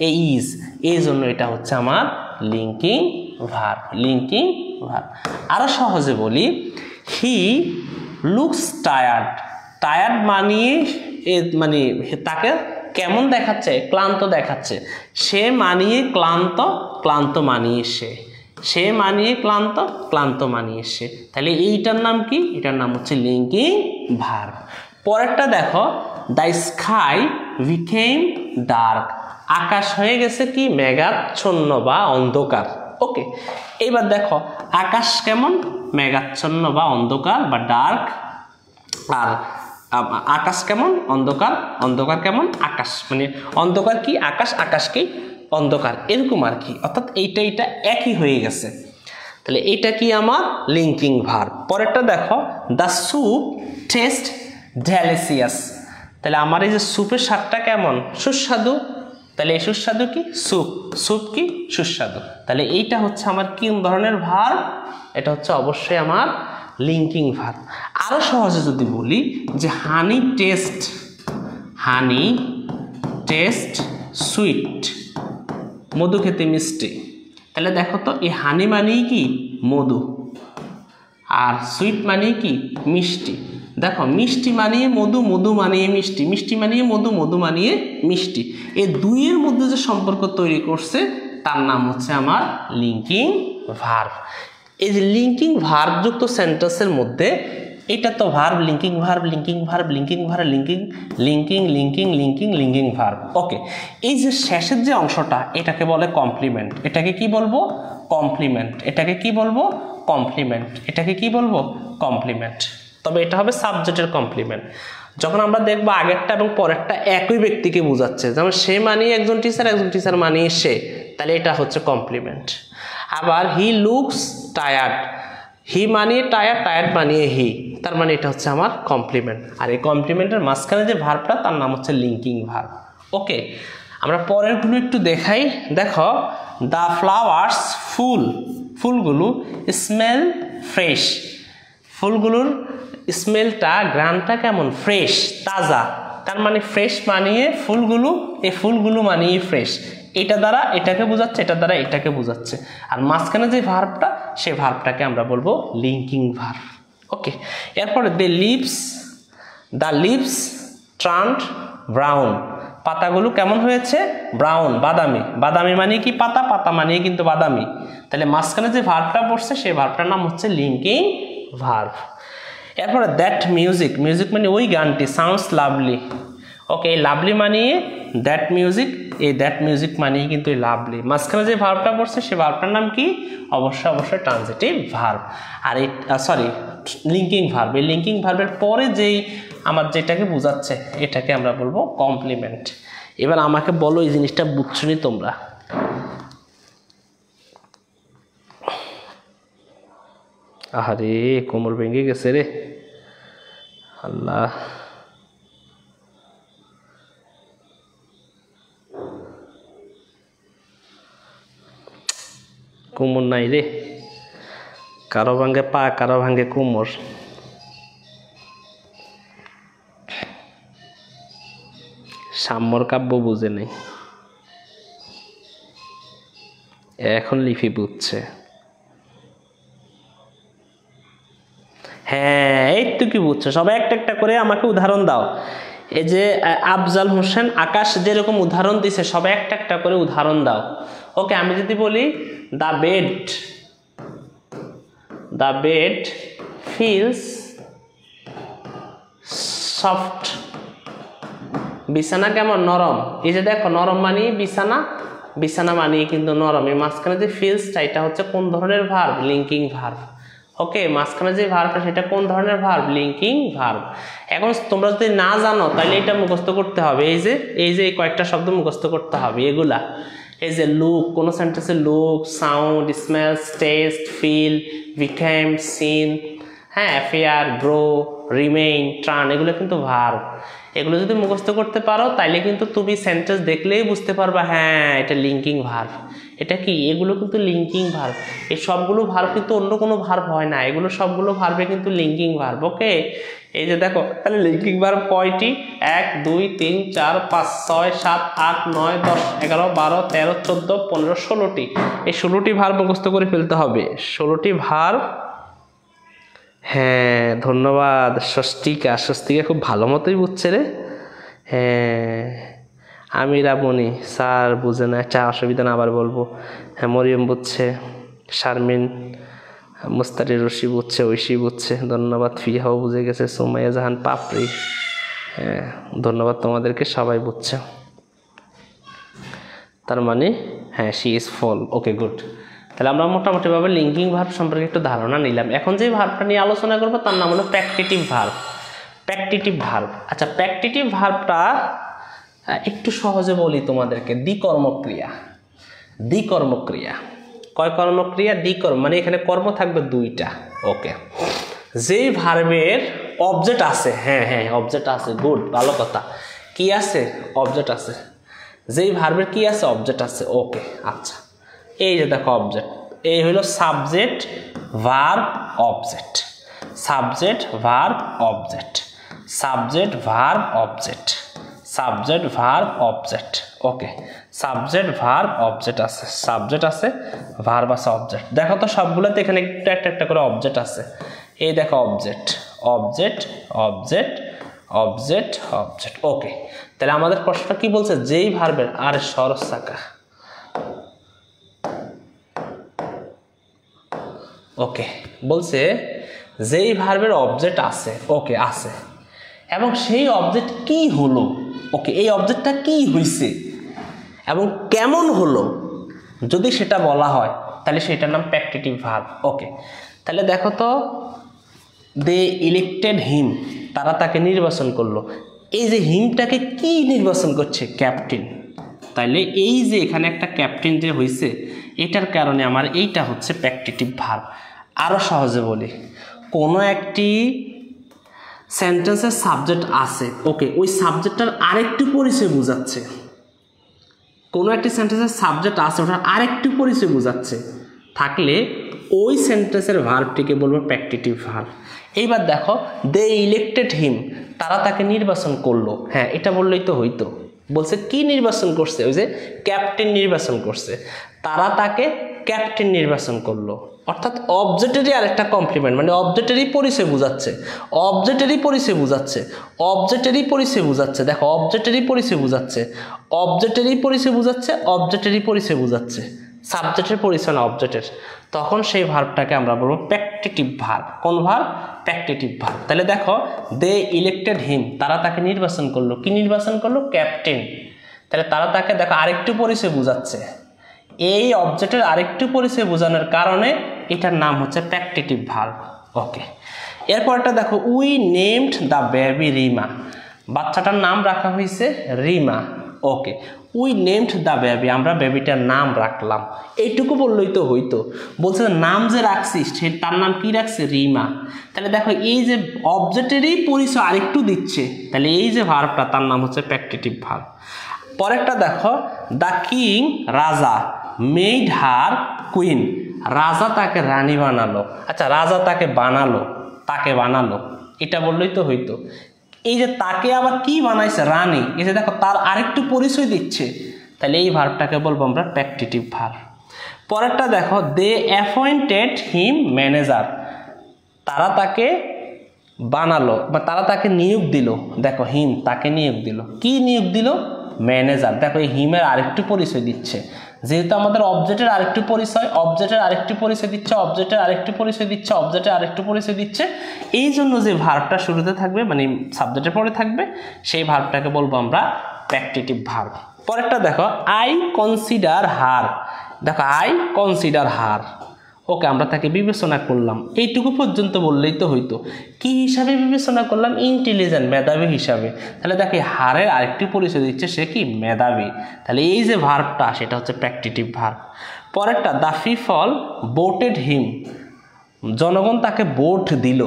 এ ইজ। এই জন্য এটা হচ্ছে আমার লিঙ্কিং ভার্ব। আরো সহজে বলি, হি লুকস টায়ার্ড মানিয়ে মানে তাকে কেমন দেখাচ্ছে? ক্লান্ত দেখাচ্ছে। সে মানিয়ে ক্লান্ত মানিয়ে সে মানিয়ে ক্লান্ত মানিয়ে সে। তাহলে এইটার নাম কি? এটার নাম হচ্ছে লিঙ্কিং ভার্ব। পরেরটা দেখো, দ্য স্কাই বিকেম ডার্ক। আকাশ হয়ে গেছে কি? মেঘাচ্ছন্ন বা অন্ধকার। ওকে, এইবার দেখো, আকাশ কেমন? মেঘাচ্ছন্ন বা অন্ধকার বা ডার্ক। আর আকাশ কেমন? অন্ধকার কেমন? আকাশ মানে অন্ধকার কি? আকাশ কি? অন্ধকার, এরকম আর কি। অর্থাৎ এইটা একই হয়ে গেছে। তাহলে এইটা কি? আমার লিঙ্কিং ভার্ব। পরেরটা দেখো, দ্য স্যুপ টেস্ট ডেলিসিয়াস। তাহলে আমার এই যে স্যুপের স্বাদটা কেমন? সুস্বাদু। তাহলে এই সুস্বাদু কি? স্যুপ কি? সুস্বাদু। তাহলে এইটা হচ্ছে আমার কি ধরনের ভার্ব? এটা হচ্ছে অবশ্যই আমার লিঙ্কিং ভার্ব। আরো সহজে যদি বলি যে হানি টেস্ট সুইট, মধু খেতে মিষ্টি। তাহলে দেখো তো, এই হানি মানেই কি? মধু, আর সুইট মানেই কি? মিষ্টি। দেখো, মিষ্টি মানিয়ে মধু, মধু মানিয়ে মিষ্টি, মিষ্টি মানিয়ে মধু, মধু মানিয়ে মিষ্টি। এই দুইয়ের মধ্যে যে সম্পর্ক তৈরি করছে তার নাম হচ্ছে আমার লিঙ্কিং ভার্ব। এই যে লিঙ্কিং ভার্ব যুক্ত সেন্টেন্সের মধ্যে এটা তো verb, linking verb, linking verb, linking verb, linking verb. Okay, এই যে শেষের যে অংশটা এটাকে বলে কমপ্লিমেন্ট। এটাকে কি বলবো? কমপ্লিমেন্ট। এটাকে কি বলবো? কমপ্লিমেন্ট। এটাকে কি বলবো? কমপ্লিমেন্ট। তবে এটা হবে সাবজেক্টের কমপ্লিমেন্ট। যখন আমরা দেখবো আগেরটা এবং পরেরটা একই ব্যক্তিকে বোঝাচ্ছে, যেমন সে মানিয়ে একজন টিচার মানিয়ে সে, তাহলে এটা হচ্ছে কমপ্লিমেন্ট। আবার হি লুকস টায়ার্ড, হি মানিয়ে টায়ার্ড মানিয়ে হি, তার মানে এটা হচ্ছে আমার কমপ্লিমেন্ট। আর এই কমপ্লিমেন্টের মাঝখানে যে ভার্বটা তার নাম হচ্ছে লিঙ্কিং ভার্ব। ওকে, আমরা পরেরগুলো একটু দেখাই। দেখো, দ্য ফ্লাওয়ার্স ফুলগুলো স্মেল ফ্রেশ, ফুলগুলোর স্মেলটা গ্রানটা কেমন? ফ্রেশ, তাজা। তার মানে ফ্রেশ মানিয়ে ফুলগুলো, এই ফুলগুলো মানিয়ে ফ্রেশ। এটা দ্বারা এটাকে বোঝাচ্ছে, এটা দ্বারা এটাকে বোঝাচ্ছে। আর মাঝখানে যে ভার্বটা, সেই ভার্বটাকে আমরা বলবো লিঙ্কিং ভার্ব। ওকে, এরপরে দ্য লিভস টার্নড ব্রাউন, পাতাগুলো কেমন হয়েছে? ব্রাউন, বাদামি। বাদামি মানে কি? পাতা, পাতা মানে কিন্তু বাদামি। তাহলে মাঝখানে যে ভার্বটা পড়ছে সেই ভার্বটার নাম হচ্ছে লিঙ্কিং ভার্ব। এরপরে দ্যাট মিউজিক মানে ওই গানটি, সাউন্ডস লাভলি। ওকে, এই লাভলি মানিয়ে দ্যাট মিউজিক, এই দ্যাট মিউজিক মানিয়ে কিন্তু এই লাভলি। মাঝখানে যে ভার্বটা পড়ছে সেই ভার্বটার নাম কি? অবশ্যই ট্রানজিটিভ ভার্ব। আর এই লিঙ্কিং ভার্ব। এই লিঙ্কিং ভার্বের পরে যেই আমার যেটাকে বোঝাচ্ছে এটাকে আমরা বলবো কমপ্লিমেন্ট। এবার আমাকে বলো, এই জিনিসটা বুঝছো নি তোমরা? আরে কোমর ভেঙে গেছে রে আল্লাহ। কোমর নাই রে, কারো ভাঙ্গে পা, কারো ভাঙ্গে কোমর। সাম্যর কাব্য বুঝে নেই, এখন লিপি বুঝছে। হ্যাঁ, এই তো কি বুঝছো? সবাই একটা একটা করে আমাকে উদাহরণ দাও। এই যে আফজাল হোসেন, আকাশ যেরকম উদাহরণ দিছে, সবাই একটা একটা করে উদাহরণ দাও। ওকে, আমি যদি বলি দ্য বেড ফিলস সফট, বিছানা কেমন? নরম। এই যে দেখো, নরম মানিয়ে বিছানা মানিয়ে কিন্তু নরম। এই মাঝখানে যে ফিলসটা, এটা হচ্ছে কোন ধরনের ভার্ব? Linking verb. ওকে, মাঝখানে যে ভার্বটা সেটা কোন ধরনের ভার্ব? Linking verb. এখন তোমরা যদি না জানো তাহলে এটা মুখস্থ করতে হবে। এই যে কয়েকটা শব্দ মুখস্থ করতে হবে। এগুলা, এই যে লুক, কোন সেন্টেন্সে look, sound, smells, taste, feel, became, seem, হ্যাঁ, ফেয়ার, গ্রো, রিমেইন, ট্রান, এগুলো কিন্তু ভার্ব। এগুলো যদি মুখস্থ করতে পারো তাইলে কিন্তু তুমি সেন্টেন্স দেখলেই বুঝতে পারবা, হ্যাঁ এটা লিঙ্কিং ভার্ব। এটা কি? এগুলো কিন্তু লিঙ্কিং ভার্ব। এই সবগুলো ভার্ব কিন্তু অন্য কোনো ভার্ব হয় না, এগুলো সবগুলো ভার্বে কিন্তু লিঙ্কিং ভার্ব। ওকে, এই যে দেখো, তাহলে লিঙ্কিং ভার্ব কয়টি? 1 2 3 4 5 6 7 8 9 10 11 12 13 14 15 16টি। এই 16টি ভার্ব মুখস্থ করে ফেলতে হবে। 16টি ভার্ব। হ্যাঁ, ধন্যবাদ স্বস্তিকা খুব ভালো মতোই বুঝছে রে। হ্যাঁ, আমিরা বনি স্যার বুঝে না, একটা অসুবিধা না, আবার বলবো। হ্যাঁ, মরিয়ম বুঝছে, শারমিন, মুস্তারি রশি বুঝছে, ঐশী বুঝছে, ধন্যবাদ। ফিহাও বুঝে গেছে, সুমাইয়া জাহান, পাপড়ি, হ্যাঁ ধন্যবাদ তোমাদেরকে, সবাই বুঝছে। তার মানে হ্যাঁ, she is full. Okay, good. তাহলে আমরা মোটামুটিভাবে লিঙ্কিং ভার্ব সম্পর্কে একটু ধারণা নিলাম। এখন যে ভার্বটা নিয়ে আলোচনা করবো তার নাম হলো প্যাকটিটিভ ভার্ব। আচ্ছা, প্যাকটিটিভ ভার্বটা একটু সহজে বলি তোমাদেরকে। দ্বিকর্মক্রিয়া। কয় কর্মক্রিয়া? দ্বিকর্ম, মানে এখানে কর্ম থাকবে 2টা। ওকে, যেই ভার্বের অবজেক্ট আছে, হ্যাঁ অবজেক্ট আছে, গুড, ভালো কথা। কি আছে? অবজেক্ট আছে। যেই ভার্বের কি আছে? অবজেক্ট আছে। ওকে, আচ্ছা, এই যে দেখো অবজেক্ট, এই হলো সাবজেক্ট ভার্ব অবজেক্ট। ওকে, সাবজেক্ট ভার্ব অবজেক্ট আছে, সাবজেক্ট আছে, ভার্ব আছে, অবজেক্ট। দেখো তো সবগুলোতে এখানে একটা একটা করে অবজেক্ট আছে। এই দেখো অবজেক্ট। ওকে, তাহলে আমাদের প্রশ্নটা কি বলছে? যেই ভার্বের, আর সরস চাকা, ওকে, বলছে যেই ভার্বের অবজেক্ট আছে, ওকে আছে, এবং সেই অবজেক্ট কি হলো, ওকে এই অবজেক্টটা কি হইছে এবং কেমন হলো, যদি সেটা বলা হয় তাহলে সেটার নাম প্যাকটিটিভ ভার্ব। ওকে, তাহলে দেখো তো, দে ইলেক্টেড হিম, তারা তাকে নির্বাচন করলো। এই যে হিমটাকে কি নির্বাচন করছে? ক্যাপ্টেন। তাইলে এই যে এখানে একটা ক্যাপ্টেন যে হয়েছে, এটার কারণে আমার এইটা হচ্ছে প্যাকটিটিভ ভার্ব। আরও সহজে বলি, কোনো একটি সেন্টেন্সের সাবজেক্ট আছে, ওকে ওই সাবজেক্টটার আরেকটু পরিচয় বোঝাচ্ছে, কোনো একটি সেন্টেন্সের সাবজেক্ট আছে ওটার আরেকটু পরিচয় বোঝাচ্ছে থাকলে ওই সেন্টেন্সের ভার্বটিকে বলবো প্যাকটিটিভ ভার্ব। এইবার দেখো, দে ইলেক্টেড হিম, তারা তাকে নির্বাচন করলো। হ্যাঁ, এটা বললেই তো হইতো। বলছে কি নির্বাচন করছে? ওই যে ক্যাপ্টেন নির্বাচন করছে, তারা তাকে ক্যাপ্টেন নির্বাচন করলো, অর্থাৎ অবজেক্টেরই আরেকটা কমপ্লিমেন্ট, মানে অবজেক্টেরই পরিচয় বোঝাচ্ছে, অবজেক্টেরই পরিচয় বোঝাচ্ছে, অবজেক্টেরই পরিচয় বোঝাচ্ছে। দেখো, অবজেক্টেরই পরিচয় বোঝাচ্ছে, অবজেক্টেরই পরিচয় বোঝাচ্ছে, অবজেক্টেরই পরিচয় বোঝাচ্ছে, সাবজেক্টের পরিচয় না অবজেক্টের। তখন সেই ভার্বটাকে আমরা বলবো প্যাকটিটিভ ভার্ব। কোন ভার্ব? প্যাকটিটিভ ভার্ব। তাহলে দেখো, দে ইলেক্টেড হিম, তারা তাকে নির্বাচন করলো। কি নির্বাচন করলো? ক্যাপ্টেন। তাহলে তারা তাকে দেখো আরেকটু পরিচয় বোঝাচ্ছে, এই অবজেক্টের আরেকটু পরিচয় বোঝানোর কারণে এটার নাম হচ্ছে প্যাকটিটিভ ভার্ব। ওকে, এরপরটা দেখো, we named the baby Rima, বাচ্চাটার নাম রাখা হয়েছে রিমা। ওকে, উই নেমড দ্য বেবি, আমরা বেবিটার নাম রাখলাম, এইটুকু বললেই তো হইতো। বলছে নাম যে রাখছিস সে তার নাম কি রাখছে? রিমা। তাহলে দেখো, এই যে অবজেক্টেরই পরিচয় আরেকটু দিচ্ছে, তাহলে এই যে ভার্বটা তার নাম হচ্ছে প্যাকটিটিভ ভার্ব। পরেরটা দেখো, দ্য কিং, রাজা, মেড হার কুইন, রাজা তাকে রানী বানালো। আচ্ছা, রাজা তাকে বানালো, তাকে বানালো, এটা বললেই তো হইতো। এই যে তাকে আবার কি বানাইছে? রানী। এই যে দেখো, তার আরেকটু পরিচয় দিচ্ছে, তাহলে এই ভার্বটাকে বলবো আমরা প্যাকটিটিভ ভার্ব। পরেরটা দেখো, দে অ্যাপয়েন্টেড হিম ম্যানেজার, তারা তাকে বানালো বা তারা তাকে নিয়োগ দিল। দেখো, হিম তাকে নিয়োগ দিল, কি নিয়োগ দিল? ম্যানেজার। দেখো, এই হিমের আরেকটু পরিচয় দিচ্ছে, যেহেতু আমাদের অবজেক্টের আরেকটু পরিচয়, অবজেক্টের আরেকটু পরিচয় দিচ্ছে, অবজেক্টের আরেকটু পরিচয় দিচ্ছে, অবজেক্টের আরেকটু পরিচয় দিচ্ছে, এই জন্য যে ভার্বটা শুরুতে থাকবে মানে সাবজেক্টের পরে থাকবে, সেই ভার্বটাকে বলবো আমরা প্যাকটিটিভ ভার্ব। পরেরটা দেখো, আই কনসিডার হার, দেখো আই কনসিডার হার, ওকে আমরা তাকে বিবেচনা করলাম, এইটুকু পর্যন্ত বললেই তো হইতো। কি হিসাবে বিবেচনা করলাম? ইন্টেলিজেন্ট, মেধাবী হিসাবে। তাহলে দেখো, হারের আরেকটি পরিচয় দিচ্ছে, সে কি? মেধাবী। তাহলে এই যে ভার্বটা সেটা হচ্ছে প্যাকটিটিভ ভার্ব। পরেরটা, দ্য পিপল ভোটেড হিম, জনগণ তাকে ভোট দিল।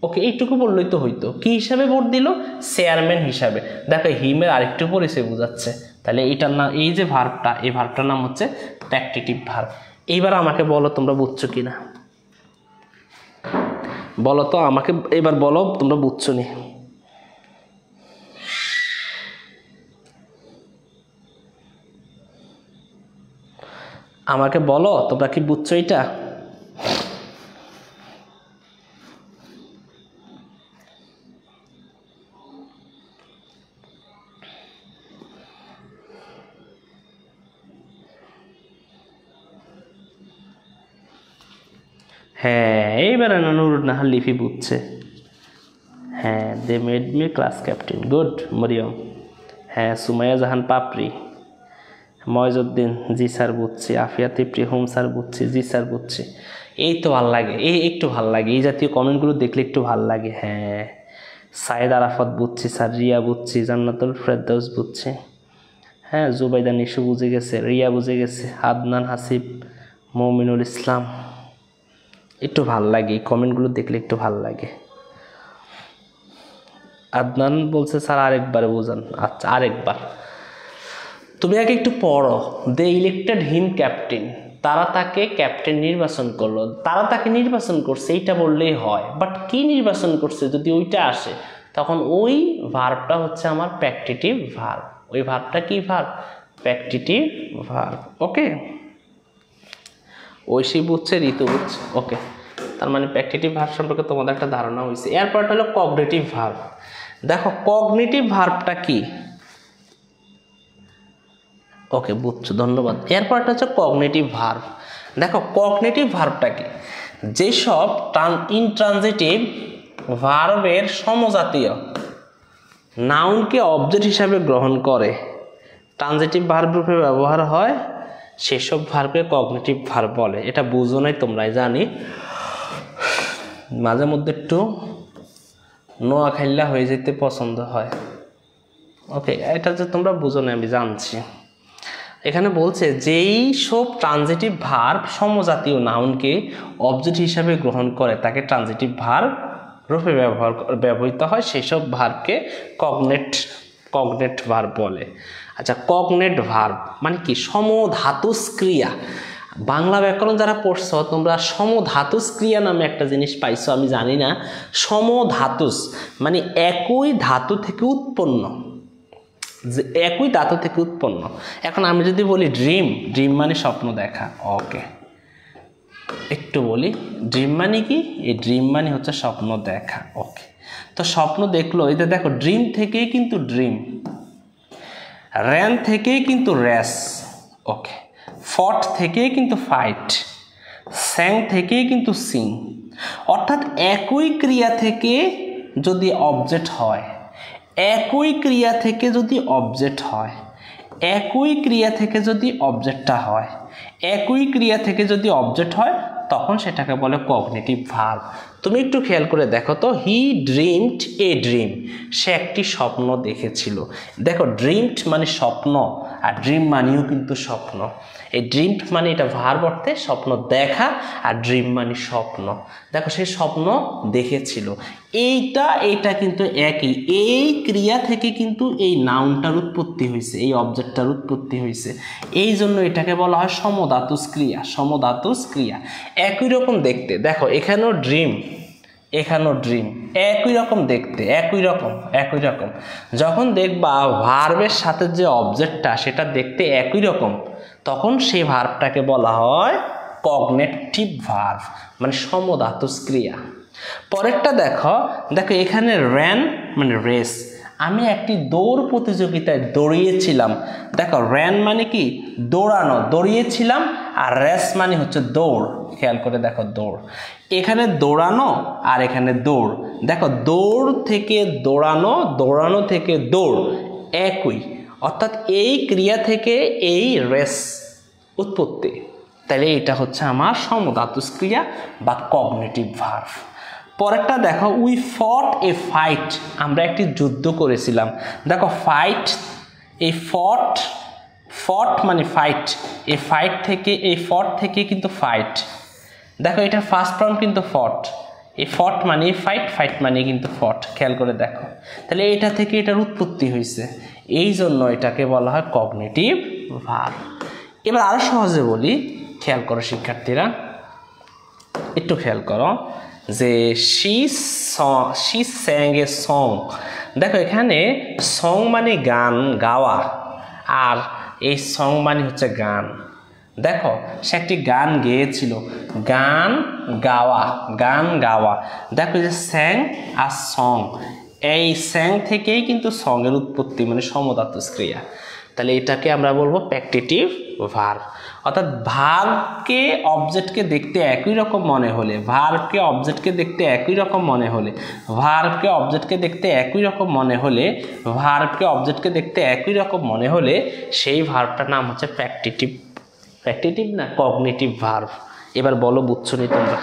ওকে, এইটুকু বললেই তো হইতো। কি হিসাবে ভোট দিল? চেয়ারম্যান হিসাবে। দেখো, হিমের আরেকটু পরিচয় বোঝাচ্ছে, তাহলে এইটার নাম, এই যে ভার্বটা, এই ভার্বটার নাম হচ্ছে প্যাকটিটিভ ভার্ব। এইবার আমাকে বলো তোমরা বুঝছো কিনা, বলো তো আমাকে, এবার বলো তোমরা বুঝছো নি। আমাকে বলো তোমরা কি বুঝছো এটা? হ্যাঁ, এইবার নুরুন্নাহার লিপি বুঝছে। হ্যাঁ, they made me class captain, good Mariam. হ্যাঁ, সুমাইয়া জাহান পাপড়ি, ময়জউদ্দিন, জি স্যার বুঝছি। আফিয়া তিপ্রি, হোম স্যার বুঝছি, জি স্যার বুঝছি। এই তো ভাল লাগে, এই একটু ভাল লাগে, এই জাতীয় কমেন্টগুলো দেখলে একটু ভাল লাগে। হ্যাঁ, সাইদ আরাফাত বুঝছি স্যার, রিয়া বুঝছি, জান্নাতুল ফেরদৌস বুঝছি। হ্যাঁ, জুবাইদা নিশু বুঝে গেছে, রিয়া বুঝে গেছে, আদনান হাসিব, মমিনুল ইসলাম। একটু ভাল লাগে, এই কমেন্টগুলো দেখলে একটু ভাল লাগে। আদনান বলছে স্যার আরেকবার বোঝান। আচ্ছা, আরেকবার তুমি আগে একটু পড়ো। দে ইলেক্টেড হিম ক্যাপ্টেন, তারা তাকে ক্যাপ্টেন নির্বাচন করলো, তারা তাকে নির্বাচন করছে, এইটা বললেই হয়। বাট কি নির্বাচন করছে যদি ওইটা আসে, তখন ওই ভার্বটা হচ্ছে আমার প্যাকটিটিভ ভার্ব। ওই ভার্বটা কি ভার্ব? প্যাকটিটিভ ভার্ব। ওকে, ঐশী বুঝছে, ঋতু বুঝছে। ওকে, তার মানে প্যাকটিটিভ ভার্ব সম্পর্কে তোমাদের একটা ধারণা হয়েছে। এরপরটা হলো কগনিটিভ ভার্ব। দেখো, কগনিটিভ ভার্বটা কি? ওকে, বুঝছো, ধন্যবাদ। এরপরটা হচ্ছে কগনিটিভ ভার্ব। দেখো, কগনিটিভ ভার্বটা কি? যেসব ইনট্রানজিটিভ ভার্বের সমজাতীয় নাউনকে অবজেক্ট হিসাবে গ্রহণ করে ট্রানজিটিভ ভার্ব রূপে ব্যবহার হয় সেসব ভার্বকে কগনিটিভ ভার্ব বলে। এটা বুঝো নাই তোমরাই জানি, মাঝে মধ্যে একটু নোয়া খাইল্লা হয়ে যেতে পছন্দ হয়। ওকে, এটা যে তোমরা বুঝো না আমি জানছি। এখানে বলছে যেই সব ট্রানজিটিভ ভার্ব সমজাতীয় নাউনকে অবজেক্ট হিসাবে গ্রহণ করে তাকে ট্রানজিটিভ ভার্ব রূপে ব্যবহৃত হয় সেই সব ভার্বকে কগনেট ভার্ব বলে। আচ্ছা, কগনেট ভার্ব মানে কি? সমধাতুস ক্রিয়া। বাংলা ব্যাকরণ যারা পড়ছো তোমরা সমধাতুস ক্রিয়া নামে একটা জিনিস পাইছো, আমি জানি না। সমধাতুস মানে একই ধাতু থেকে উৎপন্ন, একই ধাতু থেকে উৎপন্ন। এখন আমি যদি বলি ড্রিম, ড্রিম মানে স্বপ্ন দেখা। ওকে, একটু বলি ড্রিম মানে কি? এই ড্রিম মানে হচ্ছে স্বপ্ন দেখা। ওকে, তো স্বপ্ন দেখলো, এই যে দেখো ড্রিম থেকেই কিন্তু ড্রিম, র্যান থেকেই কিন্তু র্যাস। ওকে, ফট থেকেই কিন্তু ফাইট, স্যাং থেকেই কিন্তু সিং। অর্থাৎ একই ক্রিয়া থেকে যদি অবজেক্ট হয়, একই ক্রিয়া থেকে যদি অবজেক্ট হয়, একই ক্রিয়া থেকে যদি অবজেক্টটা হয়, একই ক্রিয়া থেকে যদি অবজেক্ট হয় তখন সেটাকে বলে কগনিটিভ ভার্ব। তুমি একটু খেয়াল করে দেখো তো, হি ড্রিমড এ ড্রিম, সে একটি স্বপ্ন দেখেছিল। দেখো ড্রিমড মানে স্বপ্ন, আর ড্রিম মানেও কিন্তু স্বপ্ন। এই ড্রিমড মানে এটা ভার্ব অর্থে স্বপ্ন দেখা, আর ড্রিম মানে স্বপ্ন। দেখো সে স্বপ্ন দেখেছিল, এইটা কিন্তু একই। এই ক্রিয়া থেকে কিন্তু এই নাউনটার উৎপত্তি হয়েছে, এই অবজেক্টটার উৎপত্তি হয়েছে। এই জন্য এটাকে বলা হয় সমধাতুস ক্রিয়া। সমধাতুস ক্রিয়া একই রকম দেখতে। দেখো এখানেও ড্রিম, এখানেও ড্রিম, একই রকম দেখতে, একই রকম। যখন দেখবা ভার্বের সাথে যে অবজেক্টটা সেটা দেখতে একই রকম, তখন সেই ভার্বটাকে বলা হয় কগনেটিভ ভার্ব, মানে সমধাতুস ক্রিয়া। পরেরটা দেখো, এখানে র্যান মানে রেস, আমি একটি দৌড় প্রতিযোগিতায় দৌড়িয়েছিলাম। দেখো র্যান মানে কি? দৌড়ানো, দৌড়িয়েছিলাম। আর রেস মানে হচ্ছে দৌড়। খেয়াল করে দেখো দৌড়, এখানে দৌড়ানো আর এখানে দৌড়। দেখো দৌড় থেকে দৌড়ানো, দৌড়ানো থেকে দৌড় একই, অর্থাৎ এই ক্রিয়া থেকে এই রেস উৎপত্তি। তাহলে এটা হচ্ছে আমার সমধাতুস ক্রিয়া বা কগনিটিভ ভার্ব। পরেরটা দেখো, উই ফট এ ফাইট, আমরা একটি যুদ্ধ করেছিলাম। দেখো ফাইট, এই ফট মানে ফাইট, এই ফাইট থেকে, এই ফট থেকে কিন্তু ফাইট। দেখো এটা ফার্স্ট ফর্ম কিন্তু ফট, এই ফট মানে ফাইট, ফাইট মানে কিন্তু ফট। খেয়াল করে দেখো, তাহলে এটা থেকে এটার উৎপত্তি হয়েছে, এই জন্য এটাকে বলা হয় কগনিটিভ ভার্ব। এবার আরো সহজে বলি, খেয়াল করো শিক্ষার্থীরা, একটু খেয়াল করো যে she sang a song। দেখো এখানে সং মানে গান গাওয়া, আর এই সং মানে হচ্ছে গান। দেখো সে একটি গান গেয়েছিল, গান গাওয়া, গান গাওয়া। দেখো যে স্যাং আর সং, এই স্যাং থেকেই কিন্তু সং এর উৎপত্তি, মানে সমধাতুস ক্রিয়া। তাহলে এটাকে আমরা বলবো প্যাকটিটিভ ভার্ব। অর্থাৎ ভার্বকে অবজেক্টকে দেখতে একই রকম মনে হলে, ভার্বকে অবজেক্টকে দেখতে একই রকম মনে হলে, ভার্বকে অবজেক্টকে দেখতে একই রকম মনে হলে, ভার্বকে অবজেক্টকে দেখতে একই রকম মনে হলে সেই ভার্বটার নাম হচ্ছে প্যাকটিটিভ না কগনিটিভ ভার্ব। এবার বলো বুঝছো নি তোমরা?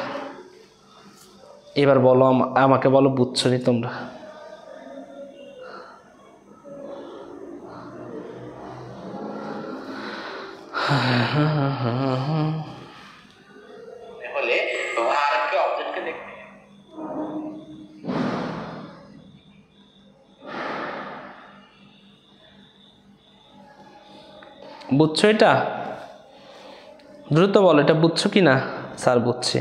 এবার বলো আমাকে, বলো বুঝছো নি তোমরা? বুঝছো এটা? দ্রুত বলো এটা বুঝছো কি না? স্যার বুঝছি।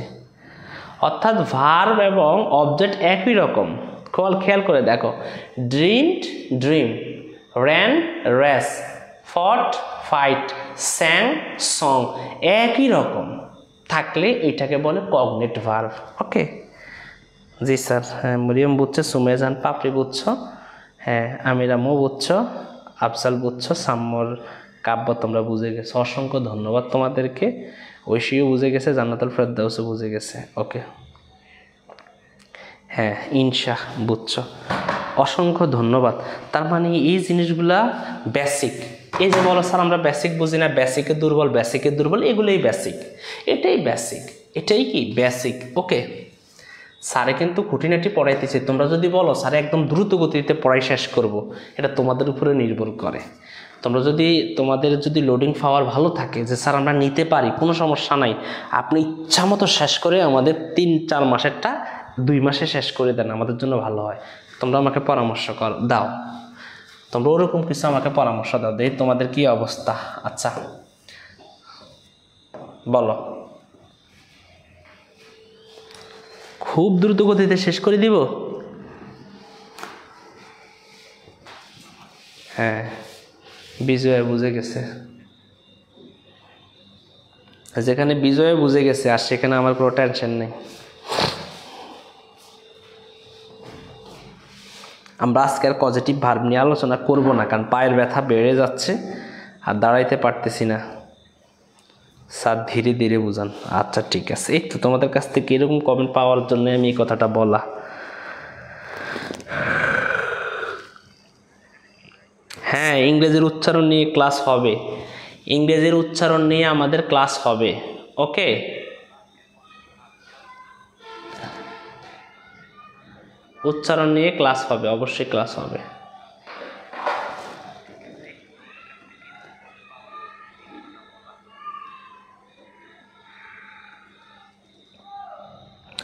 অর্থাৎ ভার্ব এবং অবজেক্ট একই রকম। খেয়াল করে দেখো, ড্রিমড ড্রিম, র্যান রেস, ফট ফাইট, স্যাং সং, একই রকম থাকলে এটাকে বলে কগনেট ভার্ব। ওকে জি স্যার, হ্যাঁ মরিয়ম বুঝছো, সুমেজান পাপড়ি বুঝছো, হ্যাঁ আমিরামও বুঝছো, আফজাল বুঝছো, সাম্যর কাব্য তোমরা বুঝে গেছো। অসংখ্য ধন্যবাদ তোমাদেরকে, ঐশীও বুঝে গেছে, জান্নাতুল ফেরদাউসও বুঝে গেছে। ওকে, হ্যাঁ ইনশা বুঝছো, অসংখ্য ধন্যবাদ। তার মানে এই জিনিসগুলা বেসিক। এই যে বলো স্যার আমরা বেসিক বুঝি না, বেসিকে দুর্বল, এগুলোই বেসিক, এটাই বেসিক, এটাই কি বেসিক। ওকে, স্যারে কিন্তু খুঁটিনাটি পড়াইতেছে। তোমরা যদি বলো স্যারে একদম দ্রুত গতিতে পড়াই শেষ করব, এটা তোমাদের উপরে নির্ভর করে। তোমাদের যদি লোডিং পাওয়ার ভালো থাকে যে স্যার আমরা নিতে পারি, কোনো সমস্যা নাই, আপনি ইচ্ছা মতো শেষ করে আমাদের 3-4 মাসেরটা 2 মাসে শেষ করে দেন, আমাদের জন্য ভালো হয়। তোমরা আমাকে পরামর্শ দাও, তোমরা ওরকম কিছু আমাকে পরামর্শ দাও, দেখি তোমাদের কি অবস্থা। আচ্ছা বলো, খুব দ্রুত গতিতে শেষ করে দিব? হ্যাঁ বিজয় বুঝে গেছে, যেখানে বিজয় বুঝে গেছে আর সেখানে আমার কোনো টেনশন নেই। আমরা আজকে আর পজিটিভ ভার্ব নিয়ে আলোচনা করব না, কারণ পায়ের ব্যথা বেড়ে যাচ্ছে আর দাঁড়াইতে পারতেছি না। স্যার ধীরে ধীরে বুঝান। আচ্ছা ঠিক আছে, এই তো তোমাদের কাছ থেকে এরকম কমেন্ট পাওয়ার জন্য আমি এই কথাটা বলা। হ্যাঁ ইংরেজির উচ্চারণ নিয়ে ক্লাস হবে, ইংরেজির উচ্চারণ নিয়ে আমাদের ক্লাস হবে। ওকে, উচ্চারণ নিয়ে ক্লাস হবে, অবশ্যই ক্লাস হবে।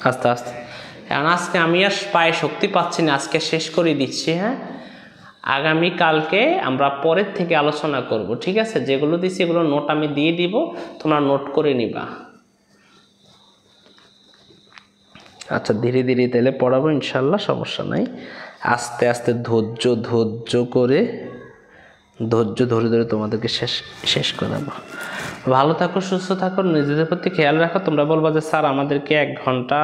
আস্তে আস্তে, কারণ আজকে আমি আর পায়ে শক্তি পাচ্ছি না, আজকে শেষ করে দিচ্ছি। হ্যাঁ আগামী কালকে আমরা পরের থেকে আলোচনা করব, ঠিক আছে? যেগুলো দিচ্ছি এগুলো নোট আমি দিয়ে দিব, তোমরা নোট করে নিবা। আচ্ছা ধীরে ধীরে তাহলে পড়াবো ইনশাল্লাহ, সমস্যা নাই। আস্তে আস্তে ধৈর্য করে ধরে ধরে তোমাদেরকে শেষ করাবো। ভালো থাকো, সুস্থ থাকো, নিজেদের প্রতি খেয়াল রাখো। তোমরা বলবা যে স্যার আমাদেরকে 1 ঘন্টা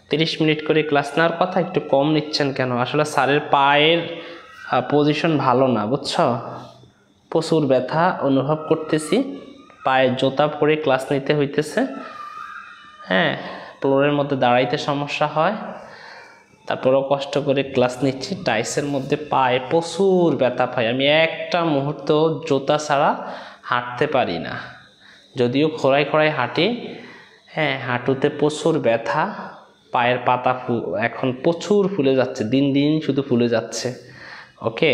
30 মিনিট করে ক্লাস নেওয়ার কথা, একটু কম নিচ্ছেন কেন? আসলে স্যারের পায়ের পজিশন ভালো না, বুঝছো? প্রচুর ব্যথা অনুভব করতেছি, পায়ে জুতা পরে ক্লাস নিতে হইতেছে। হ্যাঁ ফ্লোরের মধ্যে দাঁড়াইতে সমস্যা হয়, তারপরেও কষ্ট করে ক্লাস নিচ্ছি। টাইসের মধ্যে পায়ে প্রচুর ব্যথা পাই, আমি একটা মুহূর্ত জুতা ছাড়া হাঁটতে পারি না, যদিও খোঁড়ায় হাঁটি। হ্যাঁ হাঁটুতে প্রচুর ব্যথা, পায়ের পাতা এখন প্রচুর ফুলে যাচ্ছে, দিন দিন শুধু ফুলে যাচ্ছে। ওকে,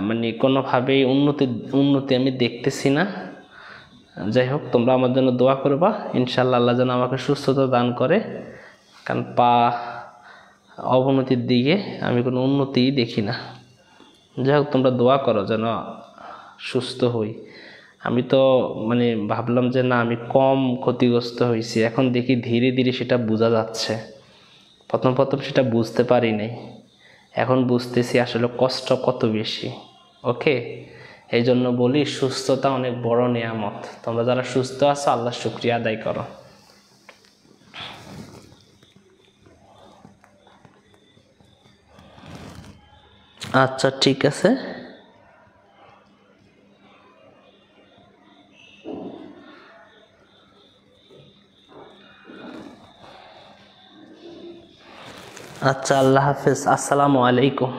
মানে কোনোভাবেই উন্নতি আমি দেখতেছি না। যাই হোক তোমরা আমার জন্য দোয়া করবা, ইনশাল্লাহ আল্লাহ যেন আমাকে সুস্থতা দান করে, কারণ পা অবনতির দিকে আমি কোনো উন্নতিই দেখি না। যাই হোক তোমরা দোয়া করো যেন সুস্থ হই। আমি তো মানে ভাবলাম যে না আমি কম ক্ষতিগ্রস্ত হয়েছি, এখন দেখি ধীরে ধীরে সেটা বোঝা যাচ্ছে। প্রথম সেটা বুঝতে পারি নাই, এখন বুঝতেছি আসলে কষ্ট কত বেশি। ওকে, এই জন্য বলি সুস্থতা অনেক বড় নিয়ামত। তোমরা যারা সুস্থ আছো আল্লাহর শুকরিয়া আদায় করো। আচ্ছা ঠিক আছে, আচ্ছা আল্লাহ হাফেজ, আসসালামু আলাইকুম।